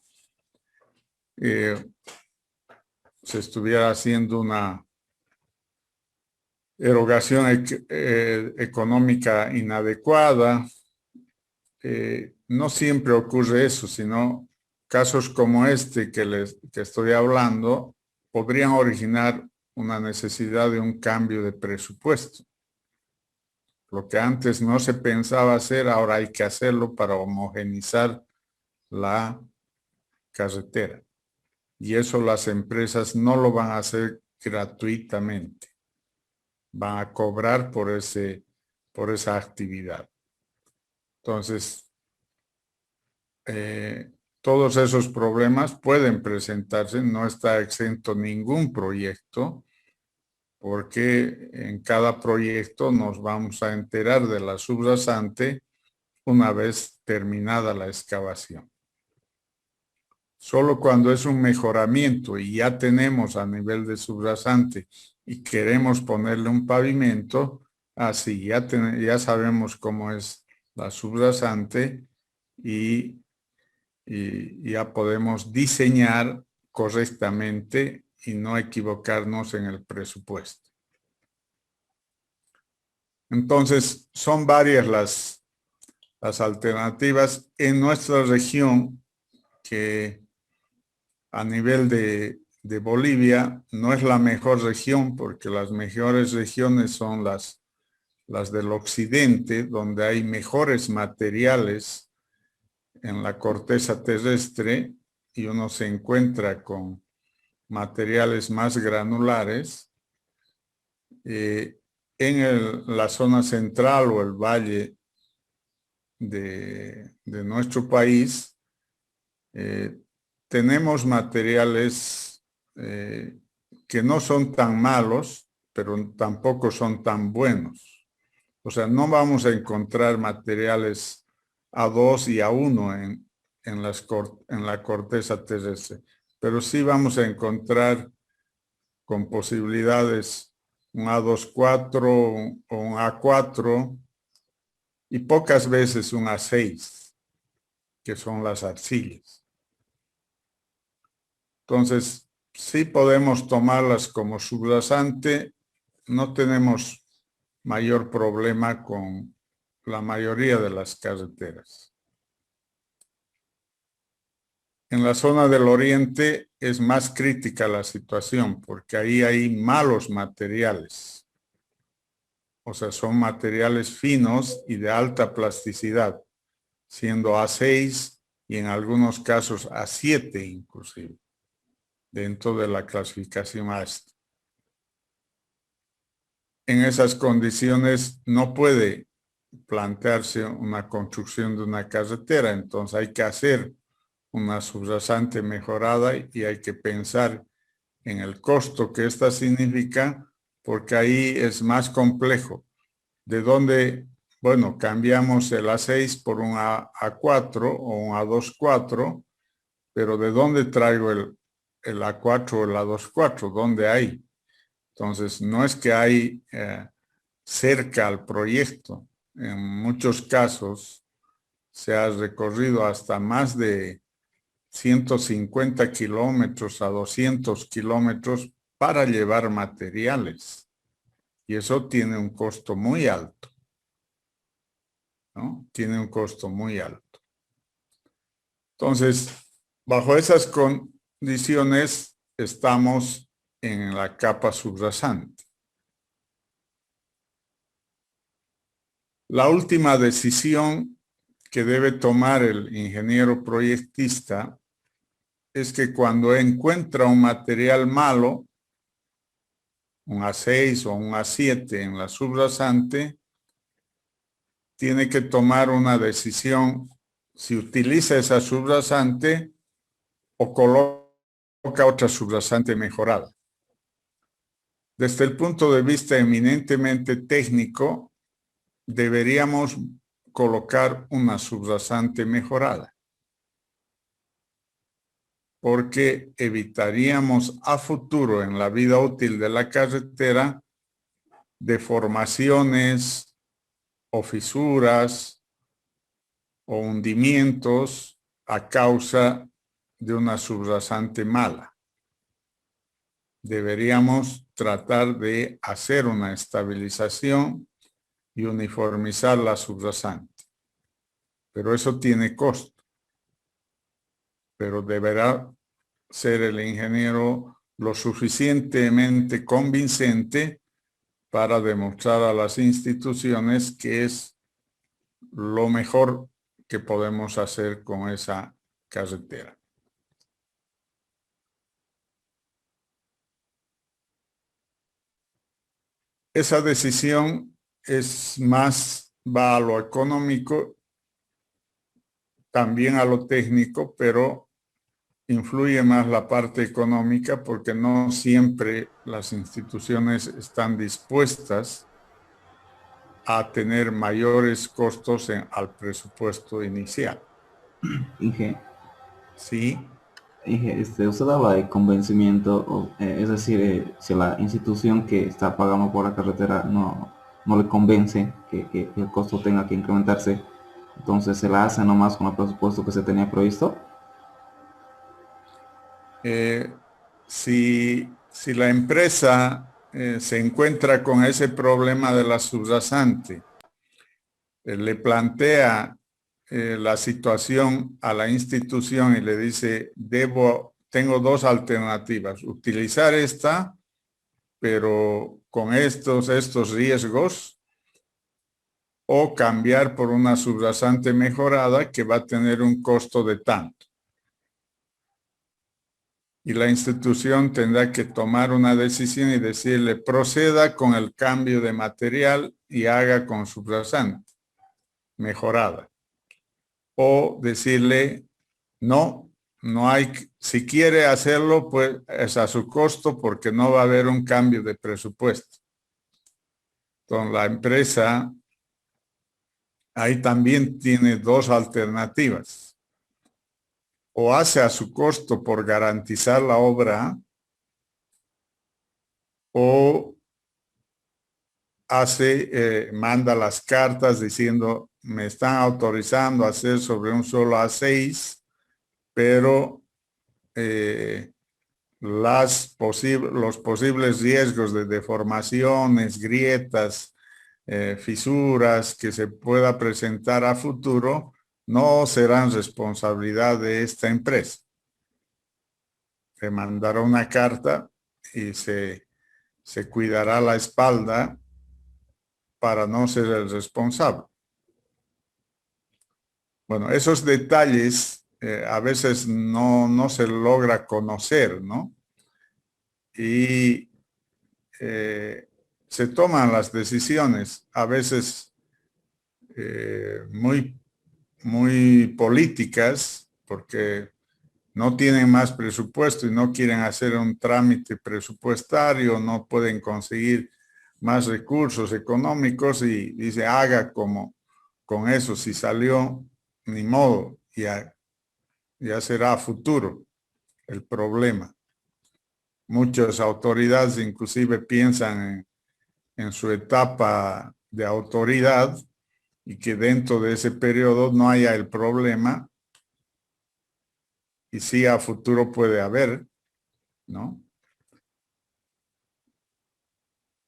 se estuviera haciendo una erogación económica inadecuada. No siempre ocurre eso, sino casos como este que estoy hablando podrían originar una necesidad de un cambio de presupuesto. Lo que antes no se pensaba hacer, ahora hay que hacerlo para homogenizar la carretera. Y eso las empresas no lo van a hacer gratuitamente. Van a cobrar por esa actividad. Entonces, todos esos problemas pueden presentarse, no está exento ningún proyecto, porque en cada proyecto nos vamos a enterar de la subrasante una vez terminada la excavación. Solo cuando es un mejoramiento y ya tenemos a nivel de subrasante y queremos ponerle un pavimento, así ya sabemos cómo es la subrasante y ya podemos diseñar correctamente y no equivocarnos en el presupuesto. Entonces, son varias las alternativas en nuestra región que a nivel de Bolivia no es la mejor región porque las mejores regiones son las del occidente, donde hay mejores materiales en la corteza terrestre y uno se encuentra con materiales más granulares. En la zona central o el valle de nuestro país, tenemos materiales que no son tan malos, pero tampoco son tan buenos. O sea, no vamos a encontrar materiales A2 y A1 en la corteza terrestre, pero sí vamos a encontrar con posibilidades un A2-4 o un A4 y pocas veces un A6, que son las arcillas. Entonces, sí podemos tomarlas como subrasante, no tenemos mayor problema con la mayoría de las carreteras. En la zona del oriente es más crítica la situación porque ahí hay malos materiales. O sea, son materiales finos y de alta plasticidad, siendo A6 y en algunos casos A7 inclusive, dentro de la clasificación AST. En esas condiciones no puede plantearse una construcción de una carretera, entonces hay que hacer una subrasante mejorada y hay que pensar en el costo que esta significa, porque ahí es más complejo. De dónde, bueno, cambiamos el A6 por un A4 o un A24, pero ¿de dónde traigo el A4 o el A24? ¿Dónde hay? Entonces, no es que hay cerca al proyecto. En muchos casos se ha recorrido hasta más de 150 kilómetros a 200 kilómetros para llevar materiales. Y eso tiene un costo muy alto, ¿no? Tiene un costo muy alto. Entonces, bajo esas condiciones, estamos en la capa subrasante. La última decisión que debe tomar el ingeniero proyectista es que cuando encuentra un material malo, un A6 o un A7 en la subrasante, tiene que tomar una decisión si utiliza esa subrasante o coloca otra subrasante mejorada. Desde el punto de vista eminentemente técnico, deberíamos colocar una subrasante mejorada, porque evitaríamos a futuro en la vida útil de la carretera deformaciones o fisuras o hundimientos a causa de una subrasante mala. Deberíamos tratar de hacer una estabilización y uniformizar la subrasante. Pero eso tiene costo. Pero deberá ser el ingeniero lo suficientemente convincente para demostrar a las instituciones que es lo mejor que podemos hacer con esa carretera. Esa decisión va a lo económico, también a lo técnico, pero influye más la parte económica porque no siempre las instituciones están dispuestas a tener mayores costos al presupuesto inicial. Inge, Sí. Usted habla de convencimiento, es decir, si la institución que está pagando por la carretera no le convence que el costo tenga que incrementarse, entonces se la hace nomás con el presupuesto que se tenía previsto. Si la empresa se encuentra con ese problema de la subrasante, le plantea la situación a la institución y le dice, tengo dos alternativas, utilizar esta, pero con estos riesgos, o cambiar por una subrasante mejorada que va a tener un costo de tanto. Y la institución tendrá que tomar una decisión y decirle, proceda con el cambio de material y haga con subrasante mejorada. O decirle, no hay, si quiere hacerlo, pues es a su costo porque no va a haber un cambio de presupuesto. Entonces la empresa ahí también tiene dos alternativas. O hace a su costo por garantizar la obra, o manda las cartas diciendo me están autorizando a hacer sobre un solo A6, pero los posibles riesgos de deformaciones, grietas, fisuras que se pueda presentar a futuro no serán responsabilidad de esta empresa. Se mandará una carta y se cuidará la espalda para no ser el responsable. Bueno, esos detalles a veces no se logra conocer, ¿no? Y se toman las decisiones, a veces muy políticas, porque no tienen más presupuesto y no quieren hacer un trámite presupuestario, no pueden conseguir más recursos económicos y dice, haga como con eso, si salió, ni modo, ya será a futuro el problema. Muchas autoridades inclusive piensan en su etapa de autoridad y que dentro de ese periodo no haya el problema y sí a futuro puede haber, ¿no?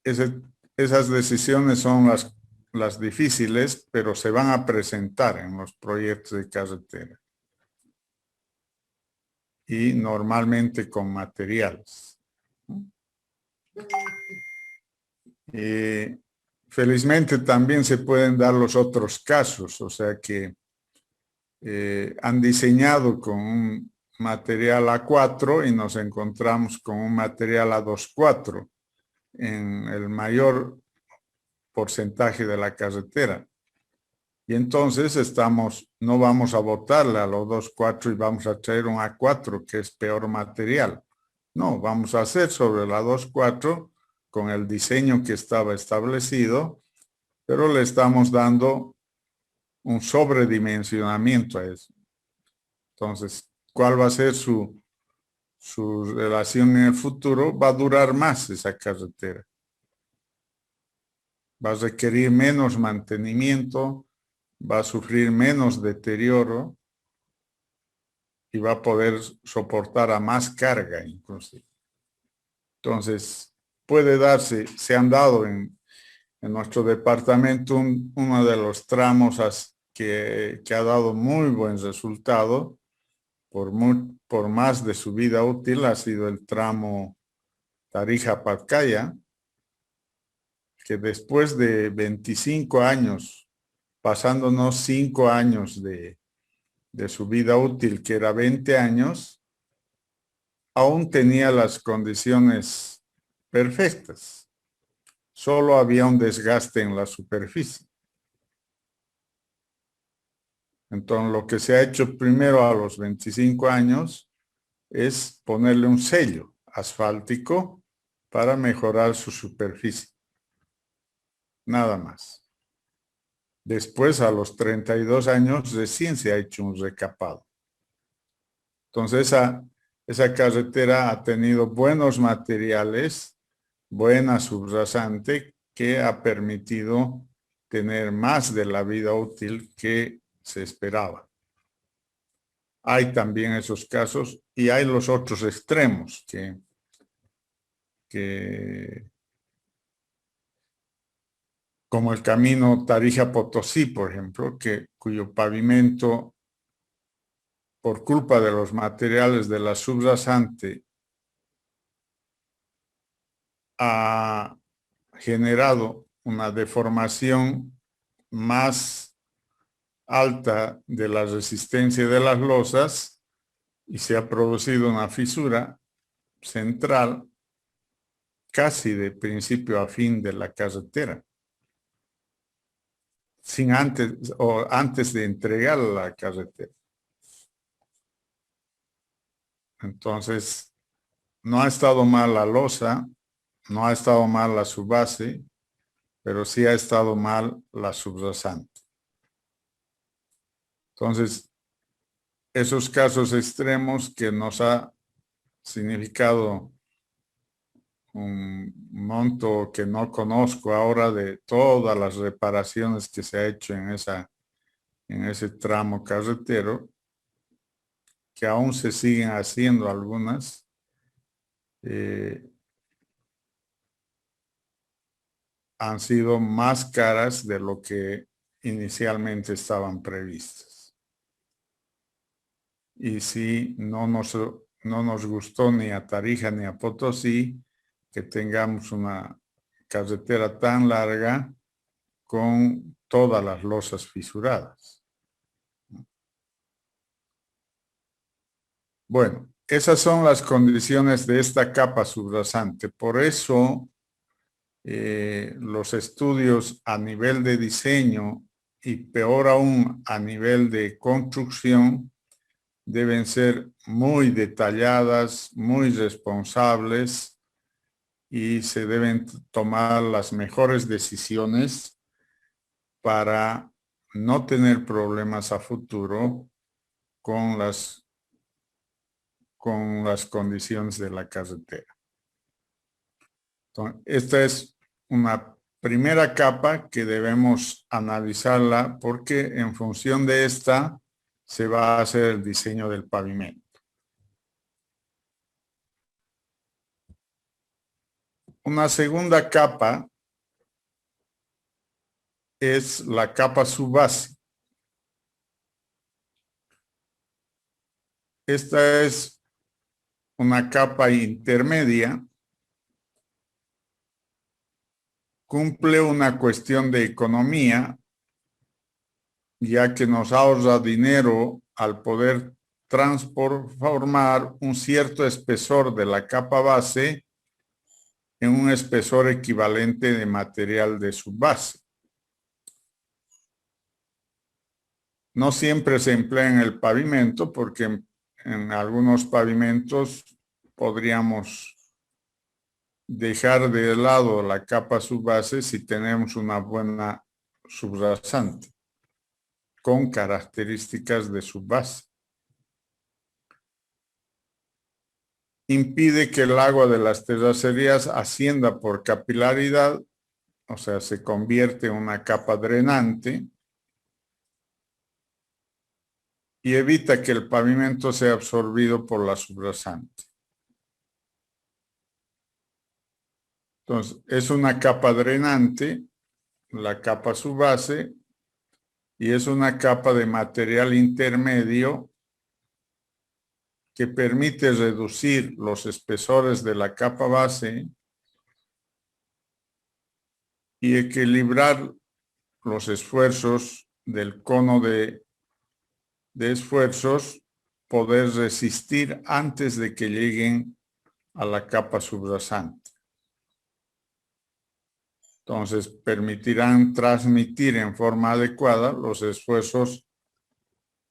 Esas decisiones son las difíciles, pero se van a presentar en los proyectos de carretera. Y normalmente con materiales. Felizmente también se pueden dar los otros casos, o sea que han diseñado con un material A4 y nos encontramos con un material A24 en el mayor porcentaje de la carretera. Y entonces no vamos a botarle a los 2.4 y vamos a traer un A4 que es peor material. No, vamos a hacer sobre la 2.4 con el diseño que estaba establecido, pero le estamos dando un sobredimensionamiento a eso. Entonces, ¿cuál va a ser su relación en el futuro? Va a durar más esa carretera. Va a requerir menos mantenimiento, va a sufrir menos deterioro y va a poder soportar a más carga inclusive. Entonces, puede darse, se han dado en nuestro departamento uno de los tramos que ha dado muy buen resultado por más de su vida útil, ha sido el tramo Tarija-Patcaya, que después de 25 años, pasándonos 5 años de su vida útil, que era 20 años, aún tenía las condiciones perfectas. Solo había un desgaste en la superficie. Entonces, lo que se ha hecho primero a los 25 años es ponerle un sello asfáltico para mejorar su superficie. Nada más. Después, a los 32 años, recién se ha hecho un recapado. Entonces, esa carretera ha tenido buenos materiales, buena subrasante, que ha permitido tener más de la vida útil que se esperaba. Hay también esos casos y hay los otros extremos como el camino Tarija-Potosí, por ejemplo, cuyo pavimento, por culpa de los materiales de la subrasante, ha generado una deformación más alta de la resistencia de las losas y se ha producido una fisura central casi de principio a fin de la carretera, antes de entregar la carretera. Entonces, no ha estado mal la losa, no ha estado mal la subbase, pero sí ha estado mal la subrasante. Entonces, esos casos extremos que nos ha significado un monto que no conozco ahora de todas las reparaciones que se ha hecho en esa en ese tramo carretero, que aún se siguen haciendo algunas, han sido más caras de lo que inicialmente estaban previstas. Y sí, no nos gustó ni a Tarija ni a Potosí que tengamos una carretera tan larga con todas las losas fisuradas. Bueno, esas son las condiciones de esta capa subrasante. Por eso los estudios a nivel de diseño y peor aún a nivel de construcción deben ser muy detalladas, muy responsables y se deben tomar las mejores decisiones para no tener problemas a futuro con las condiciones de la carretera. Entonces, esta es una primera capa que debemos analizarla porque en función de esta se va a hacer el diseño del pavimento. Una segunda capa es la capa subbase. Esta es una capa intermedia. Cumple una cuestión de economía, ya que nos ahorra dinero al poder transformar un cierto espesor de la capa base en un espesor equivalente de material de subbase. No siempre se emplea en el pavimento porque en algunos pavimentos podríamos dejar de lado la capa subbase si tenemos una buena subrasante con características de subbase. Impide que el agua de las terracerías ascienda por capilaridad, o sea, se convierte en una capa drenante y evita que el pavimento sea absorbido por la subrasante. Entonces, es una capa drenante, la capa subbase, y es una capa de material intermedio que permite reducir los espesores de la capa base y equilibrar los esfuerzos del cono de esfuerzos, poder resistir antes de que lleguen a la capa subrasante. Entonces, permitirán transmitir en forma adecuada los esfuerzos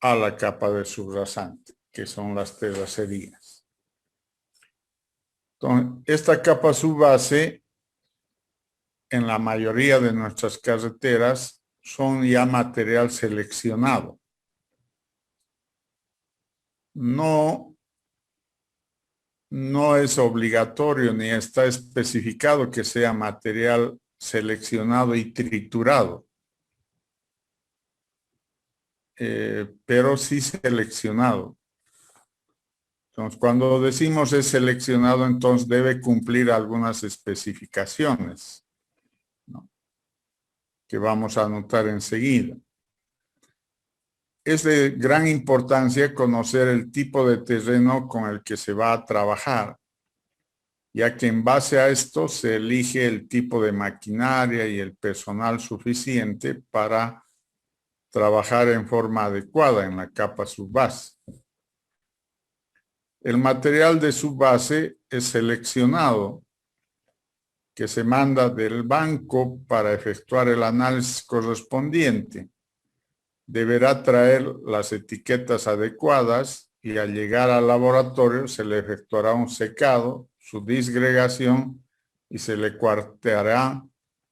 a la capa de subrasante, que son las terracerías. Entonces, esta capa subbase, en la mayoría de nuestras carreteras, son ya material seleccionado. No es obligatorio ni está especificado que sea material seleccionado y triturado, pero sí seleccionado. Entonces, cuando decimos es seleccionado, entonces debe cumplir algunas especificaciones, ¿no?, que vamos a anotar enseguida. Es de gran importancia conocer el tipo de terreno con el que se va a trabajar, ya que en base a esto se elige el tipo de maquinaria y el personal suficiente para trabajar en forma adecuada en la capa subbase. El material de subbase es seleccionado, que se manda del banco para efectuar el análisis correspondiente. Deberá traer las etiquetas adecuadas y al llegar al laboratorio se le efectuará un secado, su disgregación y se le cuarteará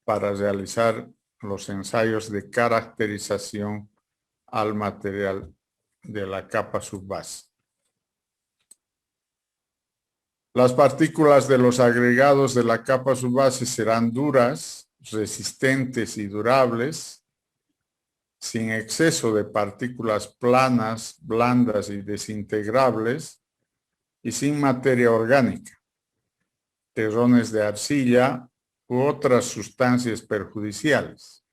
para realizar los ensayos de caracterización al material de la capa subbase. Las partículas de los agregados de la capa subbase serán duras, resistentes y durables. sin exceso de partículas planas, blandas y desintegrables, y sin materia orgánica, terrones de arcilla u otras sustancias perjudiciales.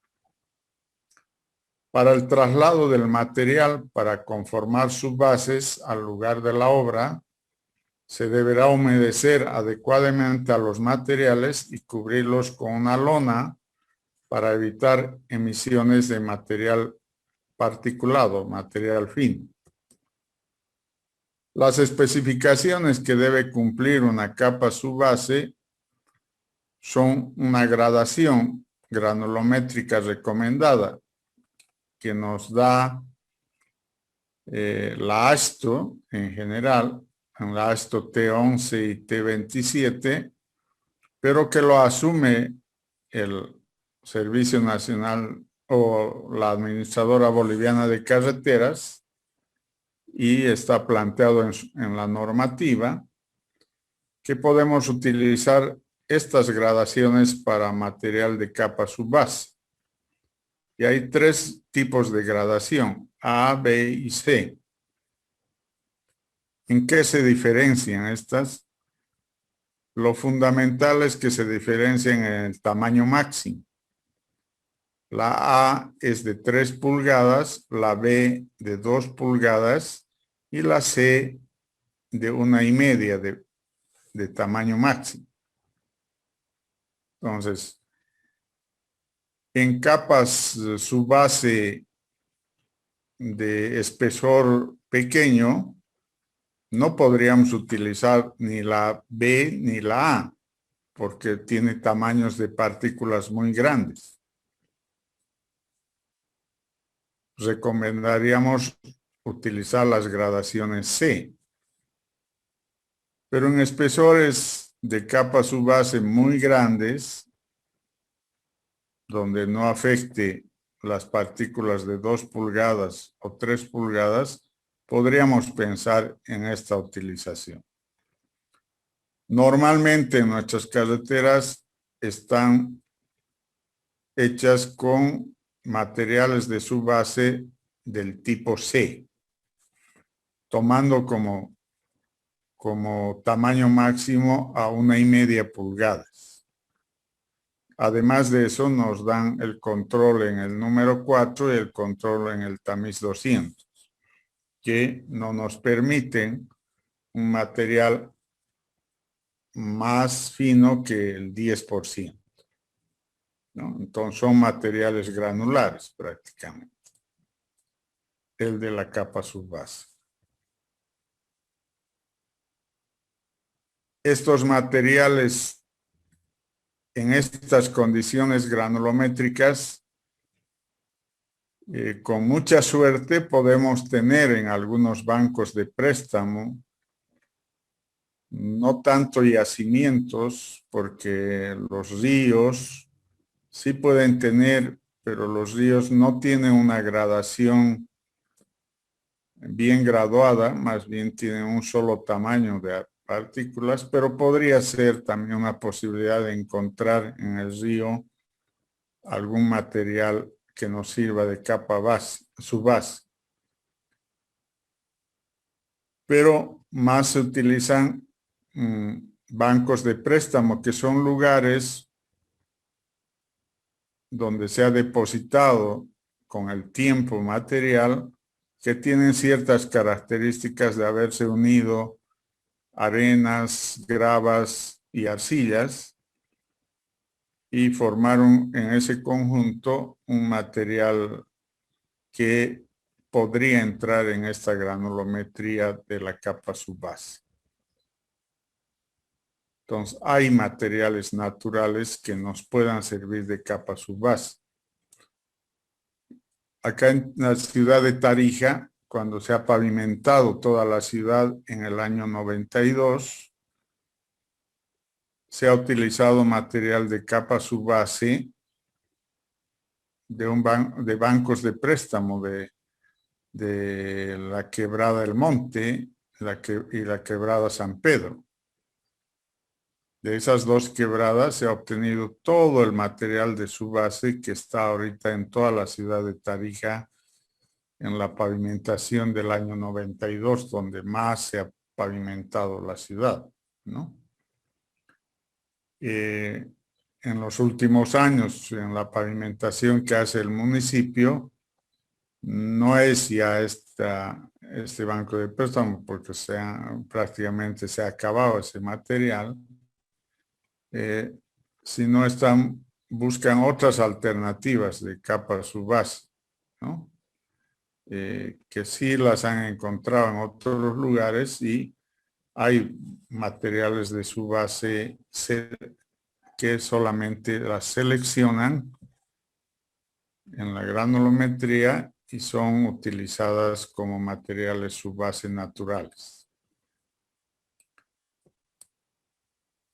Para el traslado del material para conformar sus bases al lugar de la obra, se deberá humedecer adecuadamente a los materiales y cubrirlos con una lona para evitar emisiones de material particulado, material fino. Las especificaciones que debe cumplir una capa subbase son una gradación granulométrica recomendada que nos da la AASHTO en general, en la AASHTO T11 y T27, pero que lo asume el Servicio Nacional o la Administradora Boliviana de Carreteras y está planteado en la normativa que podemos utilizar estas gradaciones para material de capa subbase. Y hay 3 tipos de gradación, A, B y C. ¿En qué se diferencian estas? Lo fundamental es que se diferencian en el tamaño máximo. La A es de 3 pulgadas, la B de 2 pulgadas y la C de 1,5 de tamaño máximo. Entonces, en capas subbase de espesor pequeño, no podríamos utilizar ni la B ni la A, porque tiene tamaños de partículas muy grandes. Recomendaríamos utilizar las gradaciones C. Pero en espesores de capa subbase muy grandes, donde no afecte las partículas de 2 pulgadas o 3 pulgadas, podríamos pensar en esta utilización. Normalmente nuestras carreteras están hechas con materiales de subbase del tipo C, tomando como tamaño máximo a 1,5 pulgadas. Además de eso, nos dan el control en el número 4 y el control en el tamiz 200, que no nos permiten un material más fino que el 10%. ¿No? Entonces son materiales granulares prácticamente, el de la capa subbase. Estos materiales en estas condiciones granulométricas, con mucha suerte podemos tener en algunos bancos de préstamo, no tanto yacimientos, porque los ríos sí pueden tener, pero los ríos no tienen una gradación bien graduada, más bien tienen un solo tamaño de partículas, pero podría ser también una posibilidad de encontrar en el río algún material que nos sirva de capa subbase. Pero más se utilizan bancos de préstamo, que son lugares donde se ha depositado con el tiempo material que tienen ciertas características de haberse unido arenas, gravas y arcillas y formaron en ese conjunto un material que podría entrar en esta granulometría de la capa subbase. Entonces, hay materiales naturales que nos puedan servir de capa subbase. Acá en la ciudad de Tarija, cuando se ha pavimentado toda la ciudad en el año 92, se ha utilizado material de capa subbase de bancos de préstamo de la Quebrada El Monte y la Quebrada San Pedro. De esas 2 quebradas se ha obtenido todo el material de subbase que está ahorita en toda la ciudad de Tarija en la pavimentación del año 92, donde más se ha pavimentado la ciudad, ¿no? En los últimos años, en la pavimentación que hace el municipio, no es ya este banco de préstamo, porque prácticamente se ha acabado ese material, sino buscan otras alternativas de capa subbase, ¿no? Que sí las han encontrado en otros lugares y hay materiales de subbase que solamente las seleccionan en la granulometría y son utilizadas como materiales subbase naturales.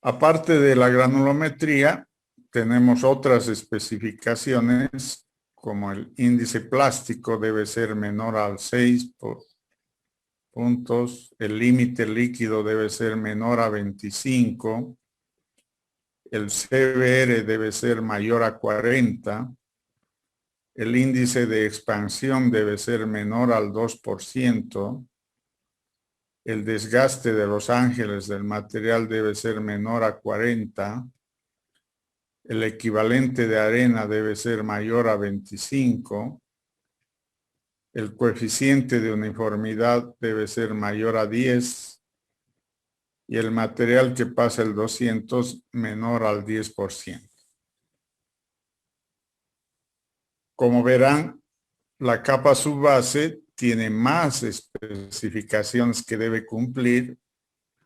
Aparte de la granulometría, tenemos otras especificaciones, como el índice plástico debe ser menor al 6 puntos, el límite líquido debe ser menor a 25, el CBR debe ser mayor a 40, el índice de expansión debe ser menor al 2%, el desgaste de los ángeles del material debe ser menor a 40, el equivalente de arena debe ser mayor a 25, el coeficiente de uniformidad debe ser mayor a 10 y el material que pasa el 200 menor al 10%. Como verán, la capa subbase tiene más especificaciones que debe cumplir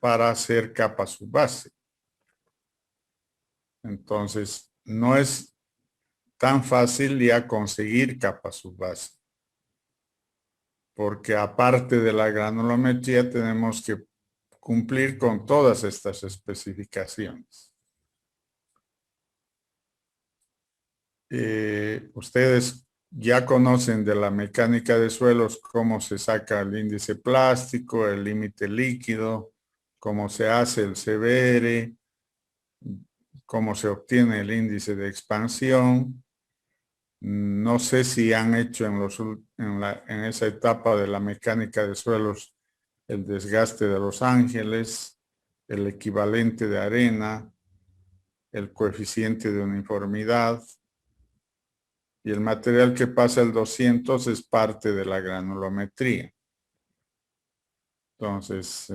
para ser capa subbase. Entonces, no es tan fácil ya conseguir capa subbase, porque aparte de la granulometría tenemos que cumplir con todas estas especificaciones. Ustedes ya conocen de la mecánica de suelos cómo se saca el índice plástico, el límite líquido, cómo se hace el CBR, cómo se obtiene el índice de expansión. No sé si han hecho en esa etapa de la mecánica de suelos el desgaste de los ángeles, el equivalente de arena, el coeficiente de uniformidad, y el material que pasa el 200 es parte de la granulometría. Entonces,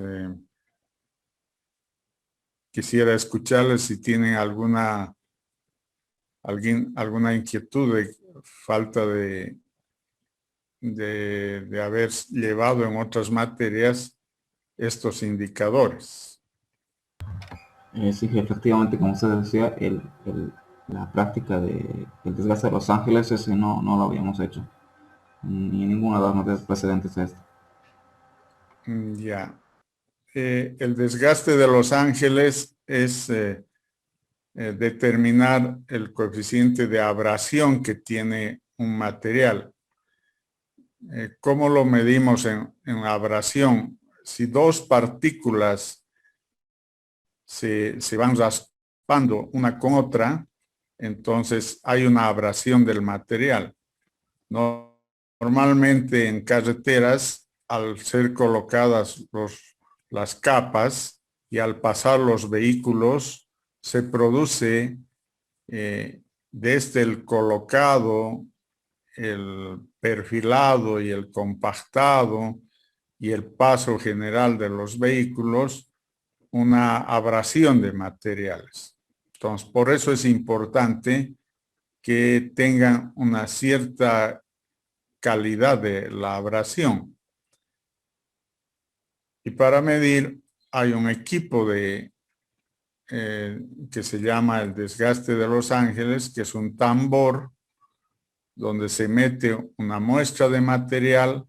quisiera escucharles si tienen alguna inquietud de falta de haber llevado en otras materias estos indicadores. Sí, efectivamente, como usted decía, la práctica del desgaste de los ángeles, ese no lo habíamos hecho, ni en ninguna de las materias precedentes a esta. Ya. El desgaste de los ángeles es determinar el coeficiente de abrasión que tiene un material. ¿Cómo lo medimos en la abrasión? Si dos partículas se van raspando una con otra, entonces hay una abrasión del material. Normalmente en carreteras, al ser colocadas las capas y al pasar los vehículos, se produce desde el colocado, el perfilado y el compactado y el paso general de los vehículos, una abrasión de materiales. Entonces, por eso es importante que tengan una cierta calidad de la abrasión. Y para medir hay un equipo que se llama el desgaste de los ángeles, que es un tambor donde se mete una muestra de material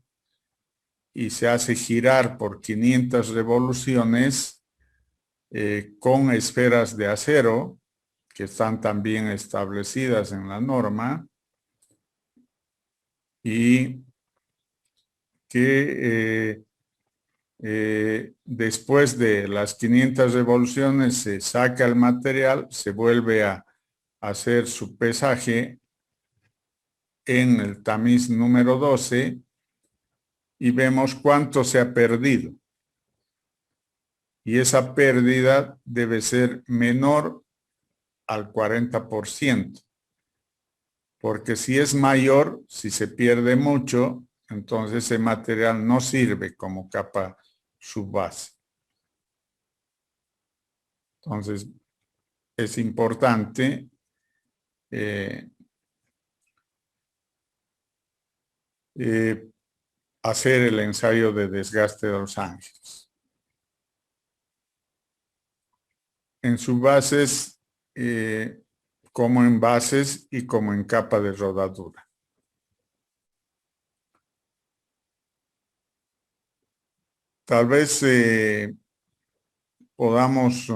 y se hace girar por 500 revoluciones con esferas de acero que están también establecidas en la norma y que después de las 500 revoluciones se saca el material, se vuelve a hacer su pesaje en el tamiz número 12 y vemos cuánto se ha perdido. Y esa pérdida debe ser menor al 40%. Porque si es mayor, si se pierde mucho, entonces ese material no sirve como capa subbase. Entonces, es importante hacer el ensayo de desgaste de los ángeles. En subbases, como en bases y como en capa de rodadura. Tal vez podamos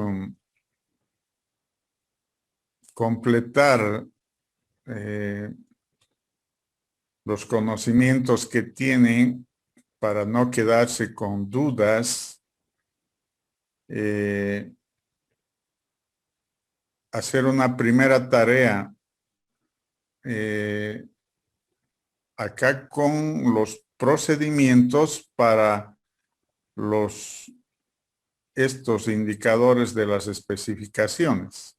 completar los conocimientos que tienen para no quedarse con dudas. Hacer una primera tarea acá con los procedimientos para estos indicadores de las especificaciones.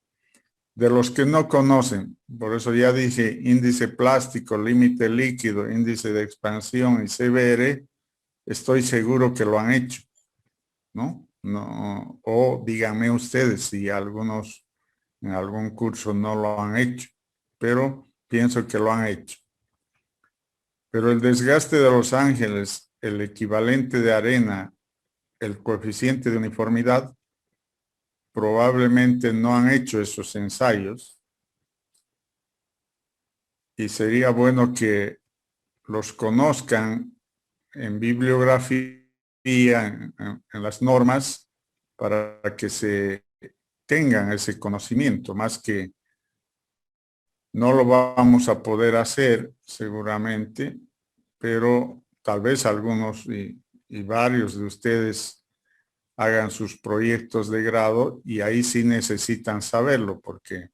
De los que no conocen, por eso ya dije índice plástico, límite líquido, índice de expansión y CBR, estoy seguro que lo han hecho, ¿no? No, o díganme ustedes si algunos en algún curso no lo han hecho, pero pienso que lo han hecho. Pero el desgaste de los ángeles, el equivalente de arena, el coeficiente de uniformidad, probablemente no han hecho esos ensayos y sería bueno que los conozcan en bibliografía, en las normas, para que se tengan ese conocimiento, más que no lo vamos a poder hacer seguramente, pero tal vez algunos y varios de ustedes hagan sus proyectos de grado y ahí sí necesitan saberlo, porque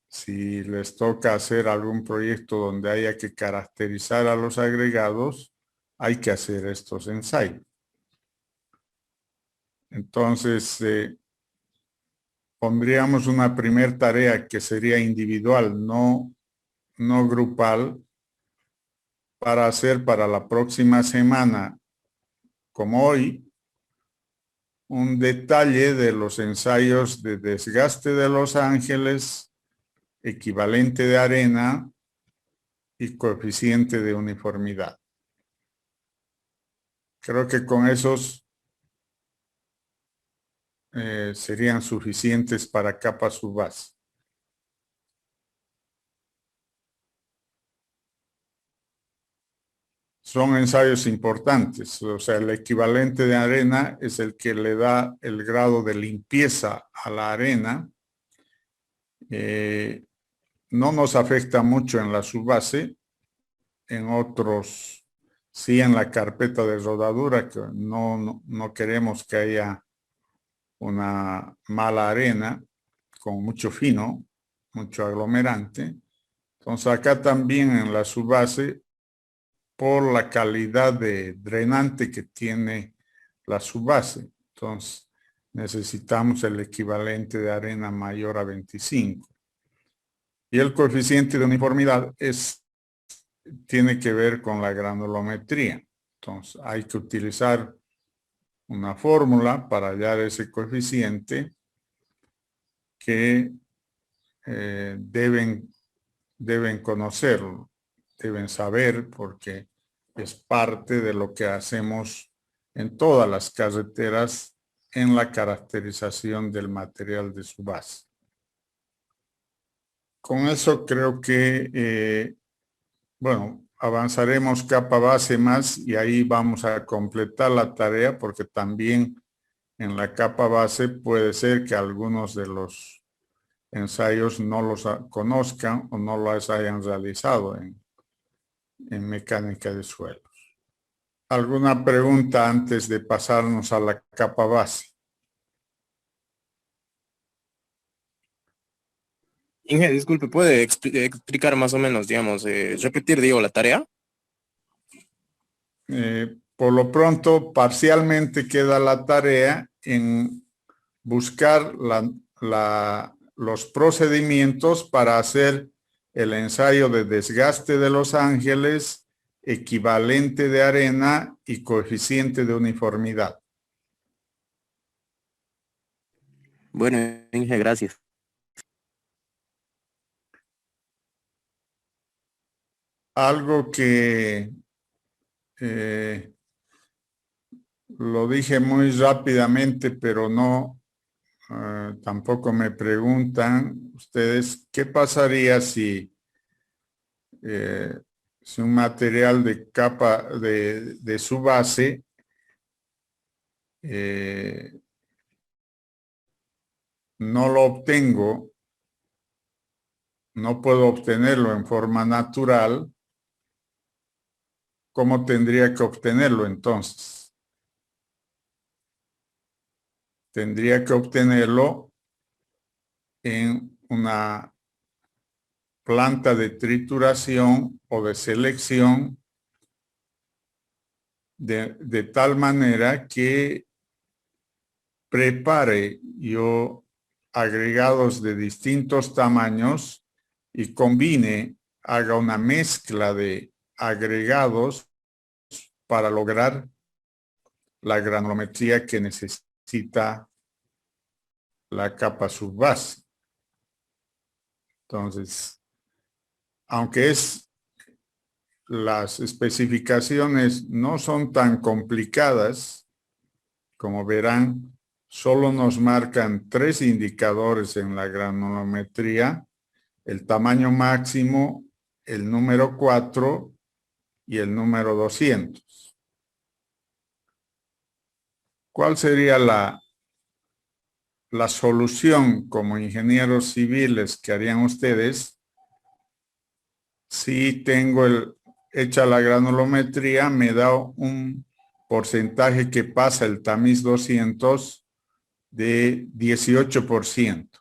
si les toca hacer algún proyecto donde haya que caracterizar a los agregados, hay que hacer estos ensayos. Entonces, pondríamos una primer tarea que sería individual, no grupal, para hacer para la próxima semana, como hoy, un detalle de los ensayos de desgaste de los ángeles, equivalente de arena y coeficiente de uniformidad. Creo que con esos serían suficientes para capa subbase. Son ensayos importantes, o sea, el equivalente de arena es el que le da el grado de limpieza a la arena. No nos afecta mucho en la subbase, en otros sí, en la carpeta de rodadura, que no queremos que haya una mala arena con mucho fino, mucho aglomerante. Entonces acá también en la subbase, por la calidad de drenante que tiene la subbase. Entonces, necesitamos el equivalente de arena mayor a 25. Y el coeficiente de uniformidad tiene que ver con la granulometría. Entonces, hay que utilizar una fórmula para hallar ese coeficiente que deben conocerlo. Deben saber porque es parte de lo que hacemos en todas las carreteras en la caracterización del material de su base. Con eso creo que, bueno, avanzaremos capa base más y ahí vamos a completar la tarea porque también en la capa base puede ser que algunos de los ensayos no los conozcan o no los hayan realizado en mecánica de suelos. ¿Alguna pregunta antes de pasarnos a la capa base? Inge, disculpe, ¿puede explicar más o menos, digamos, repetir, digo, la tarea? por lo pronto, parcialmente queda la tarea en buscar los procedimientos para hacer el ensayo de desgaste de los ángeles, equivalente de arena y coeficiente de uniformidad. Bueno, Inge, gracias. Algo que lo dije muy rápidamente, pero no, tampoco me preguntan ustedes, ¿qué pasaría si un material de capa de su base no lo obtengo, no puedo obtenerlo en forma natural? ¿Cómo tendría que obtenerlo entonces? Tendría que obtenerlo en una planta de trituración o de selección de tal manera que prepare yo agregados de distintos tamaños y combine, haga una mezcla de agregados para lograr la granulometría que necesita la capa subbase. Entonces, aunque las especificaciones no son tan complicadas, como verán, solo nos marcan 3 indicadores en la granulometría: el tamaño máximo, el número 4 y el número 200. ¿Cuál sería la solución como ingenieros civiles que harían ustedes si tengo hecha la granulometría, me da un porcentaje que pasa el tamiz 200 de 18%?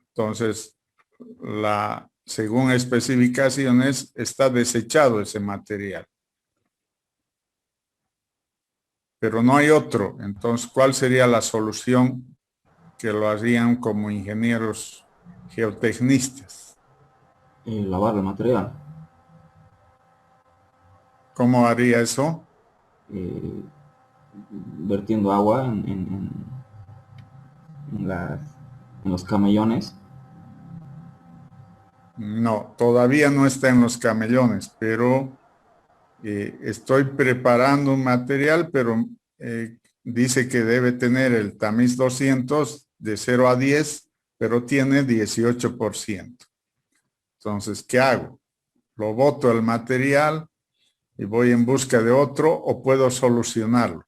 Entonces, según especificaciones, está desechado ese material. Pero no hay otro. Entonces, ¿cuál sería la solución que lo harían como ingenieros geotecnistas? Lavar el material. ¿Cómo haría eso? Vertiendo agua en los camellones. No, todavía no está en los camellones, pero estoy preparando un material, pero dice que debe tener el tamiz 200 de 0 a 10, pero tiene 18%. Entonces, ¿qué hago? ¿Lo boto el material y voy en busca de otro o puedo solucionarlo?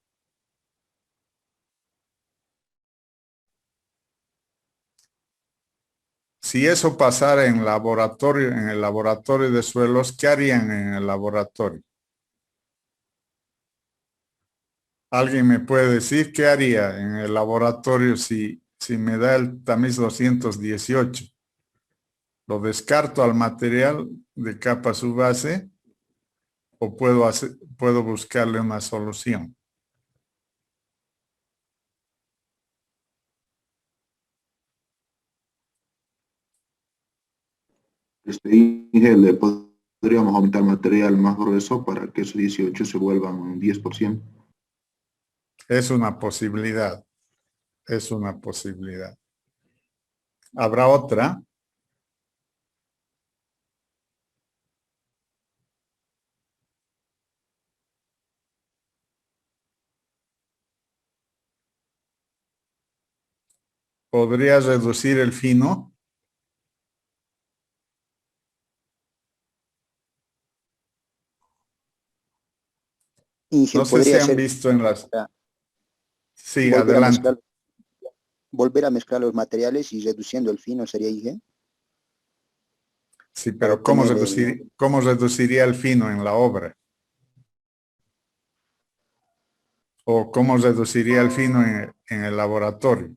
Si eso pasara en el laboratorio de suelos, ¿qué harían en el laboratorio? ¿Alguien me puede decir qué haría en el laboratorio si me da el tamiz 218? ¿Lo descarto al material de capa subbase o puedo buscarle una solución? Inge, le podríamos aumentar material más grueso para que esos 18 se vuelvan un 10%. Es una posibilidad. Es una posibilidad. ¿Habrá otra? ¿Podría reducir el fino? Inge, No sé si podría han ser visto en las... Sí, volver a adelante. mezclar, volver a mezclar los materiales y reduciendo el fino sería Inge. Sí, Para pero obtener ¿cómo reduciría el fino en la obra? ¿O cómo reduciría el fino en el laboratorio?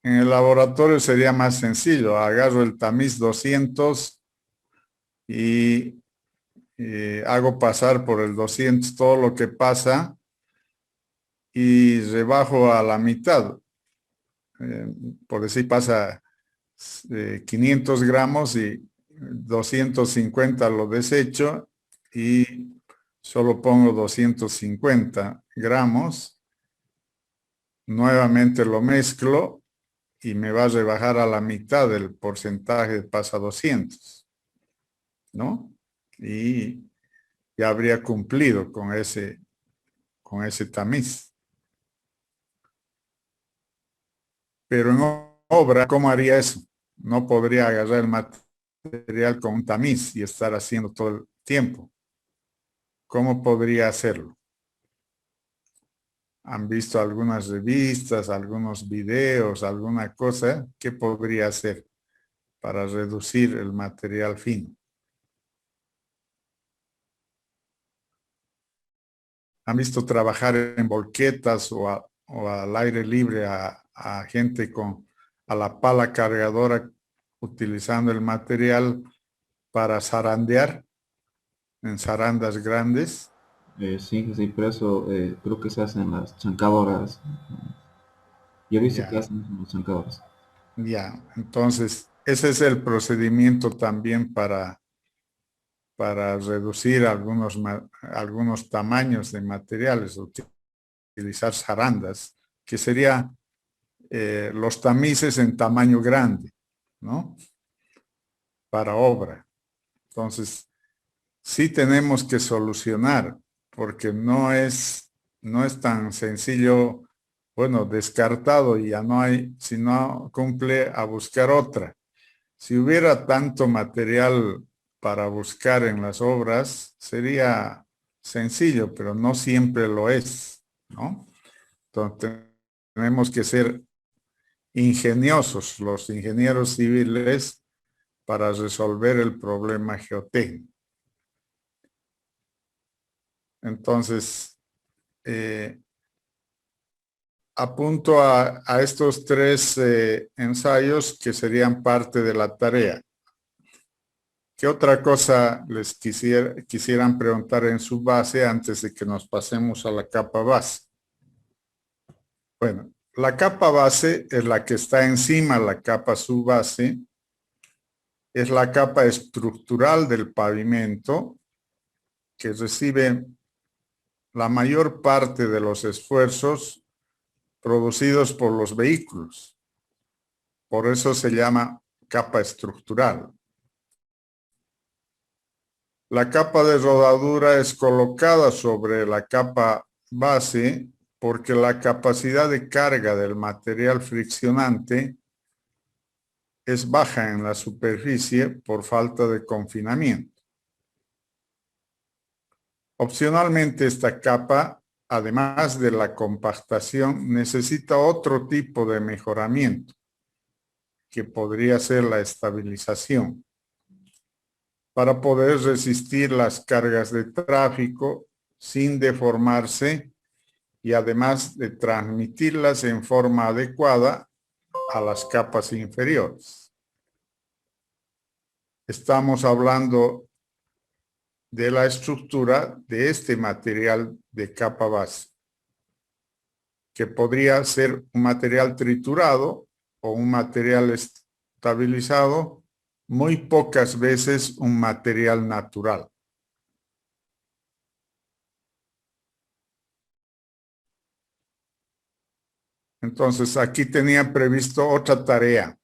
En el laboratorio sería más sencillo. Agarro el tamiz 200 y hago pasar por el 200 todo lo que pasa y rebajo a la mitad. Por decir, pasa 500 gramos y 250 lo desecho y solo pongo 250 gramos. Nuevamente lo mezclo y me va a rebajar a la mitad del porcentaje, pasa 200, ¿no? Y ya habría cumplido con ese tamiz. Pero en obra, ¿cómo haría eso? No podría agarrar el material con un tamiz y estar haciendo todo el tiempo. ¿Cómo podría hacerlo? ¿Han visto algunas revistas, algunos videos, alguna cosa? ¿Qué podría hacer para reducir el material fino? ¿Han visto trabajar en volquetas o al aire libre a gente a la pala cargadora utilizando el material para zarandear en zarandas grandes? Sí, pero eso creo que se hace en las chancadoras. Yo he visto que Ya, hacen en las chancadoras. ya. Entonces, ese es el procedimiento también para reducir algunos tamaños de materiales, utilizar zarandas, que sería los tamices en tamaño grande, ¿no? Para obra. Entonces, sí tenemos que solucionar, porque no es tan sencillo, bueno, descartado y ya no hay, si no cumple, a buscar otra. Si hubiera tanto material para buscar en las obras, sería sencillo, pero no siempre lo es, ¿no? Entonces, tenemos que ser ingeniosos, los ingenieros civiles, para resolver el problema geotécnico. Entonces, apunto a estos tres ensayos que serían parte de la tarea. ¿Qué otra cosa les quisieran preguntar en su base antes de que nos pasemos a la capa base? Bueno, la capa base es la que está encima de la capa subbase, es la capa estructural del pavimento que recibe la mayor parte de los esfuerzos producidos por los vehículos. Por eso se llama capa estructural. La capa de rodadura es colocada sobre la capa base porque la capacidad de carga del material friccionante es baja en la superficie por falta de confinamiento. Opcionalmente, esta capa, además de la compactación, necesita otro tipo de mejoramiento, que podría ser la estabilización, para poder resistir las cargas de tráfico sin deformarse y además de transmitirlas en forma adecuada a las capas inferiores. Estamos hablando de la estructura de este material de capa base, que podría ser un material triturado o un material estabilizado, muy pocas veces un material natural. Entonces, aquí tenía previsto otra tarea.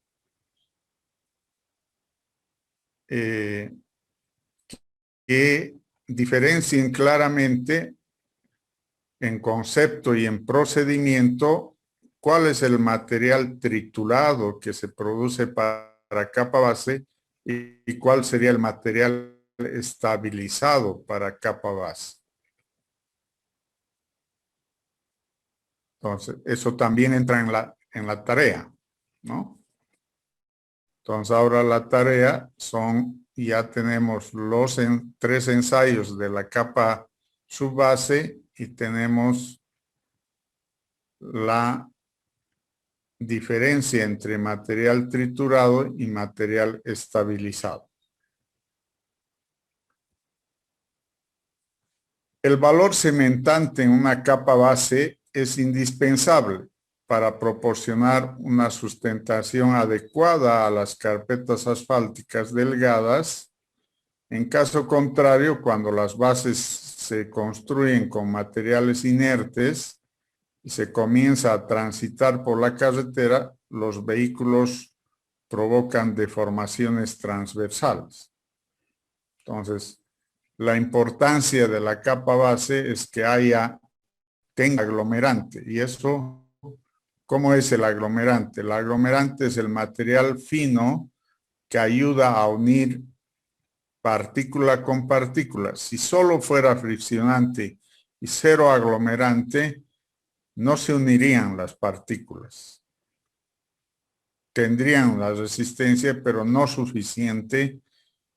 Que diferencien claramente en concepto y en procedimiento cuál es el material triturado que se produce para capa base y cuál sería el material estabilizado para capa base. Entonces, eso también entra en la tarea, ¿no? Entonces, ahora la tarea ya tenemos los tres ensayos de la capa subbase y tenemos la diferencia entre material triturado y material estabilizado. El valor cementante en una capa base es indispensable para proporcionar una sustentación adecuada a las carpetas asfálticas delgadas. En caso contrario, cuando las bases se construyen con materiales inertes y se comienza a transitar por la carretera, los vehículos provocan deformaciones transversales. Entonces, la importancia de la capa base es que tenga aglomerante. Y eso, ¿cómo es el aglomerante? El aglomerante es el material fino que ayuda a unir partícula con partícula. Si solo fuera friccionante y cero aglomerante, no se unirían las partículas. Tendrían la resistencia, pero no suficiente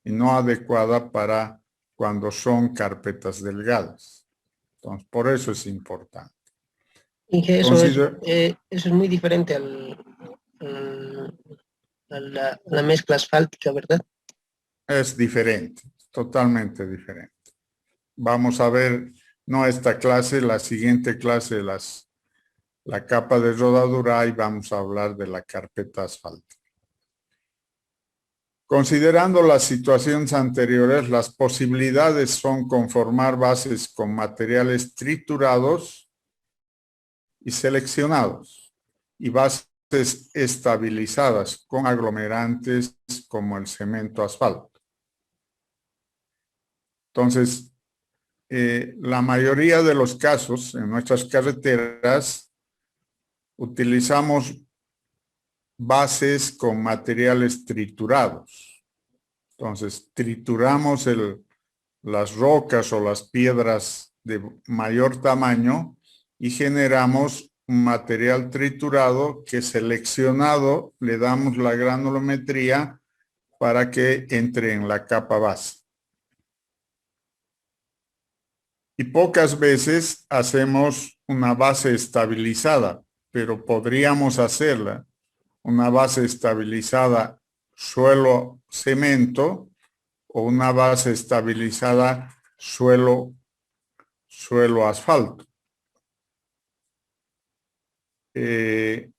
y no adecuada para cuando son carpetas delgadas. Entonces, por eso es importante. Inge, eso es muy diferente a la mezcla asfáltica, ¿verdad? Es diferente, totalmente diferente. Vamos a ver, no esta clase, la siguiente clase, la capa de rodadura, y vamos a hablar de la carpeta asfáltica. Considerando las situaciones anteriores, las posibilidades son conformar bases con materiales triturados y seleccionados y bases estabilizadas con aglomerantes como el cemento asfalto. Entonces, la mayoría de los casos en nuestras carreteras utilizamos bases con materiales triturados. Entonces, trituramos las rocas o las piedras de mayor tamaño y generamos un material triturado que seleccionado le damos la granulometría para que entre en la capa base. Y pocas veces hacemos una base estabilizada, pero podríamos hacerla. Una base estabilizada suelo cemento o una base estabilizada suelo asfalto. El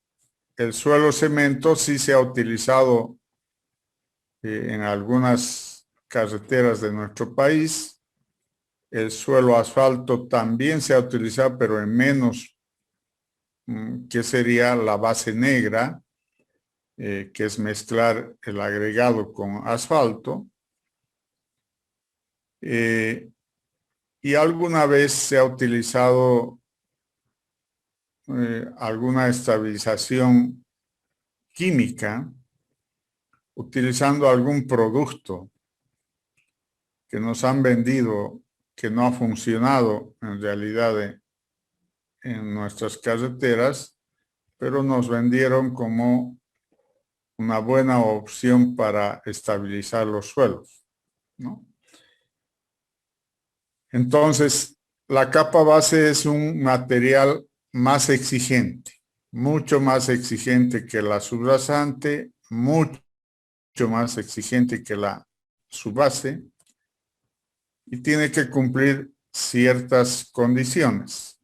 suelo cemento sí se ha utilizado en algunas carreteras de nuestro país. El suelo asfalto también se ha utilizado, pero en menos, que sería la base negra, que es mezclar el agregado con asfalto. Y alguna vez se ha utilizado alguna estabilización química utilizando algún producto que nos han vendido que no ha funcionado en realidad en nuestras carreteras, pero nos vendieron como una buena opción para estabilizar los suelos, ¿no? Entonces, la capa base es un material más exigente, mucho más exigente que la subrasante, mucho más exigente que la subbase, y tiene que cumplir ciertas condiciones.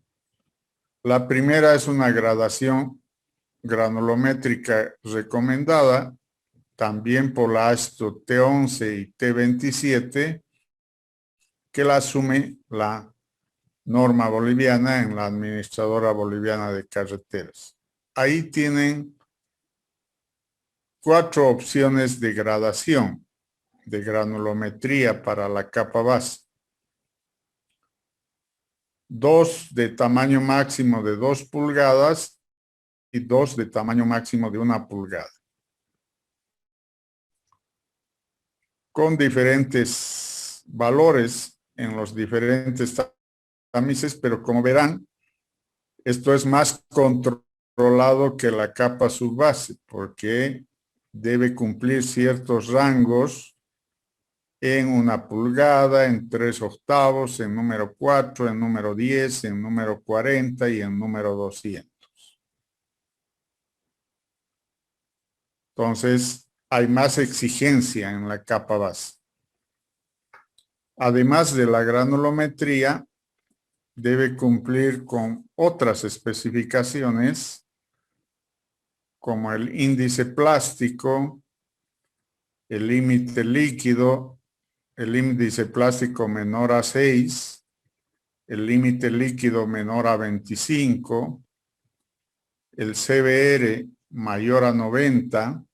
La primera es una gradación granulométrica recomendada, también por la ASTO T11 y T27, que la asume la norma boliviana en la Administradora Boliviana de Carreteras. Ahí tienen 4 opciones de gradación de granulometría para la capa base. 2 de tamaño máximo de 2 pulgadas y 2 de tamaño máximo de 1 pulgada. Con diferentes valores en los diferentes tamices, pero como verán, esto es más controlado que la capa subbase, porque debe cumplir ciertos rangos en 1 pulgada, en 3/8, en número 4, en número 10, en número 40 y en número 200. Entonces, hay más exigencia en la capa base. Además de la granulometría, debe cumplir con otras especificaciones como el índice plástico, el límite líquido, el índice plástico menor a 6, el límite líquido menor a 25, el CBR mayor a 90,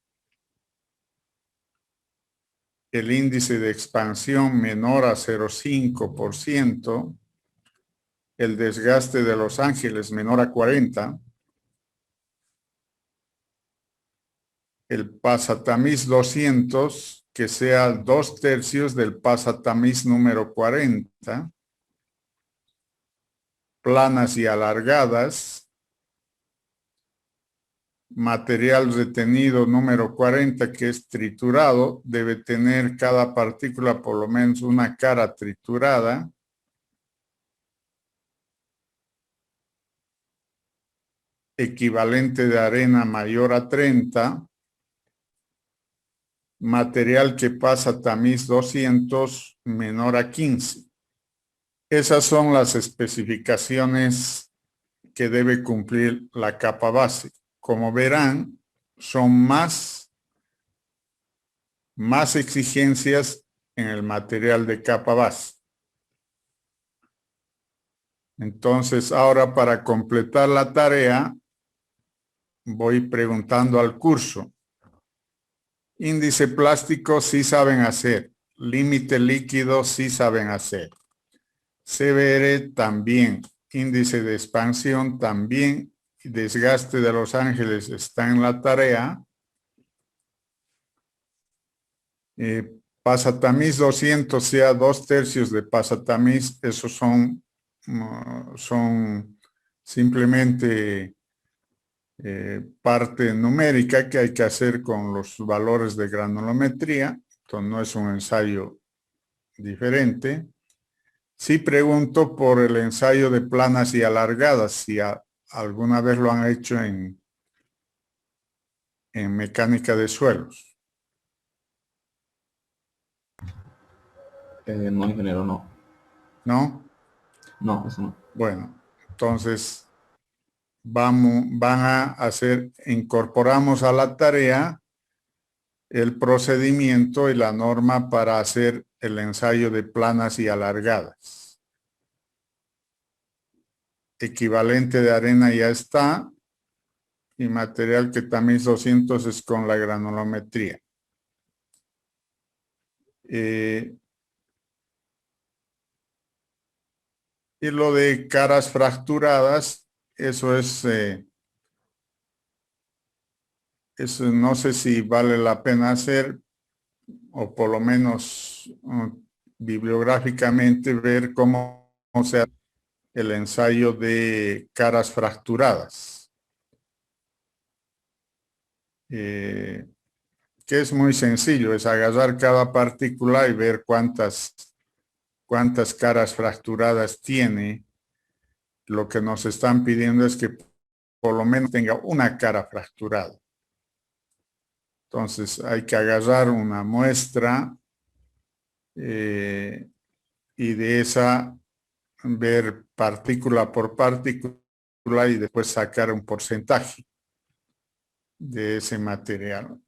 el índice de expansión menor a 0,5%, el desgaste de los ángeles menor a 40, el pasatamiz 200, que sea 2/3 del pasatamiz número 40, planas y alargadas, material retenido número 40, que es triturado, debe tener cada partícula por lo menos una cara triturada. Equivalente de arena mayor a 30. Material que pasa tamiz 200 menor a 15. Esas son las especificaciones que debe cumplir la capa base. Como verán, son más exigencias en el material de capa base. Entonces, ahora para completar la tarea, voy preguntando al curso. Índice plástico sí saben hacer. Límite líquido sí saben hacer. CBR también. Índice de expansión también. Desgaste de los ángeles está en la tarea. Pasatamiz 200, sea 2/3 de pasatamiz, esos son simplemente parte numérica que hay que hacer con los valores de granulometría. Entonces no es un ensayo diferente. Sí pregunto por el ensayo de planas y alargadas, si alguna vez lo han hecho en mecánica de suelos. No, ingeniero, no. ¿No? No, eso no. Bueno, entonces incorporamos a la tarea el procedimiento y la norma para hacer el ensayo de planas y alargadas. Equivalente de arena ya está, y material que tamiz 200 es con la granulometría. Y lo de caras fracturadas, eso no sé si vale la pena hacer, o por lo menos bibliográficamente ver cómo se hace el ensayo de caras fracturadas. Que es muy sencillo, es agarrar cada partícula y ver cuántas caras fracturadas tiene. Lo que nos están pidiendo es que por lo menos tenga una cara fracturada. Entonces hay que agarrar una muestra y de esa ver partícula por partícula y después sacar un porcentaje de ese material.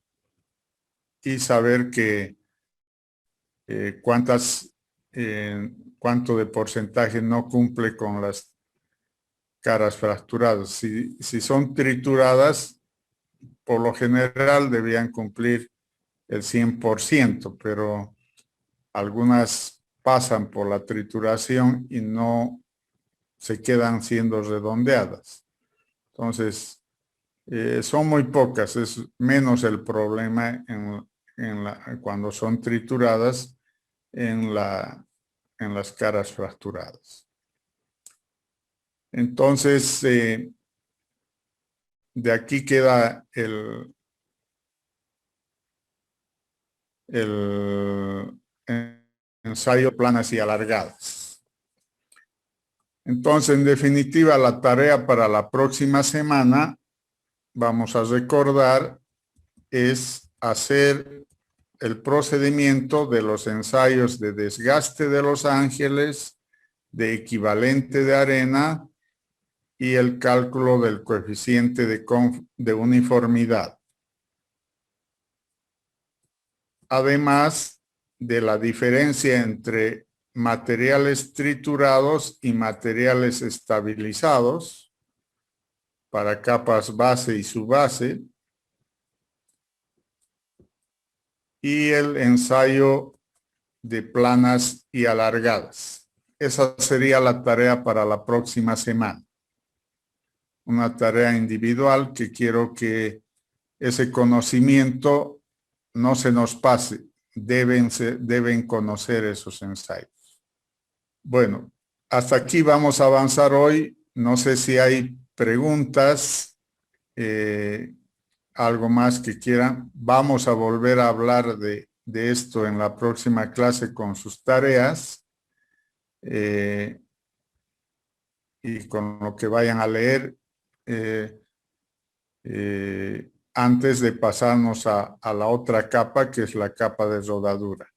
Y saber que cuánto de porcentaje no cumple con las caras fracturadas. Si son trituradas, por lo general debían cumplir el 100%, pero algunas pasan por la trituración y no se quedan siendo redondeadas. Entonces, son muy pocas, es menos el problema cuando son trituradas en las caras fracturadas. Entonces, de aquí queda el ensayo planas y alargadas. Entonces, en definitiva, la tarea para la próxima semana, vamos a recordar es hacer el procedimiento de los ensayos de desgaste de los ángeles, de equivalente de arena y el cálculo del coeficiente de uniformidad. Además de la diferencia entre materiales triturados y materiales estabilizados para capas base y subbase, y el ensayo de planas y alargadas. Esa sería la tarea para la próxima semana. Una tarea individual que quiero que ese conocimiento no se nos pase. Deben conocer esos ensayos. Bueno, hasta aquí vamos a avanzar hoy. No sé si hay preguntas, algo más que quieran. Vamos a volver a hablar de esto en la próxima clase con sus tareas y con lo que vayan a leer antes de pasarnos a la otra capa, que es la capa de rodadura.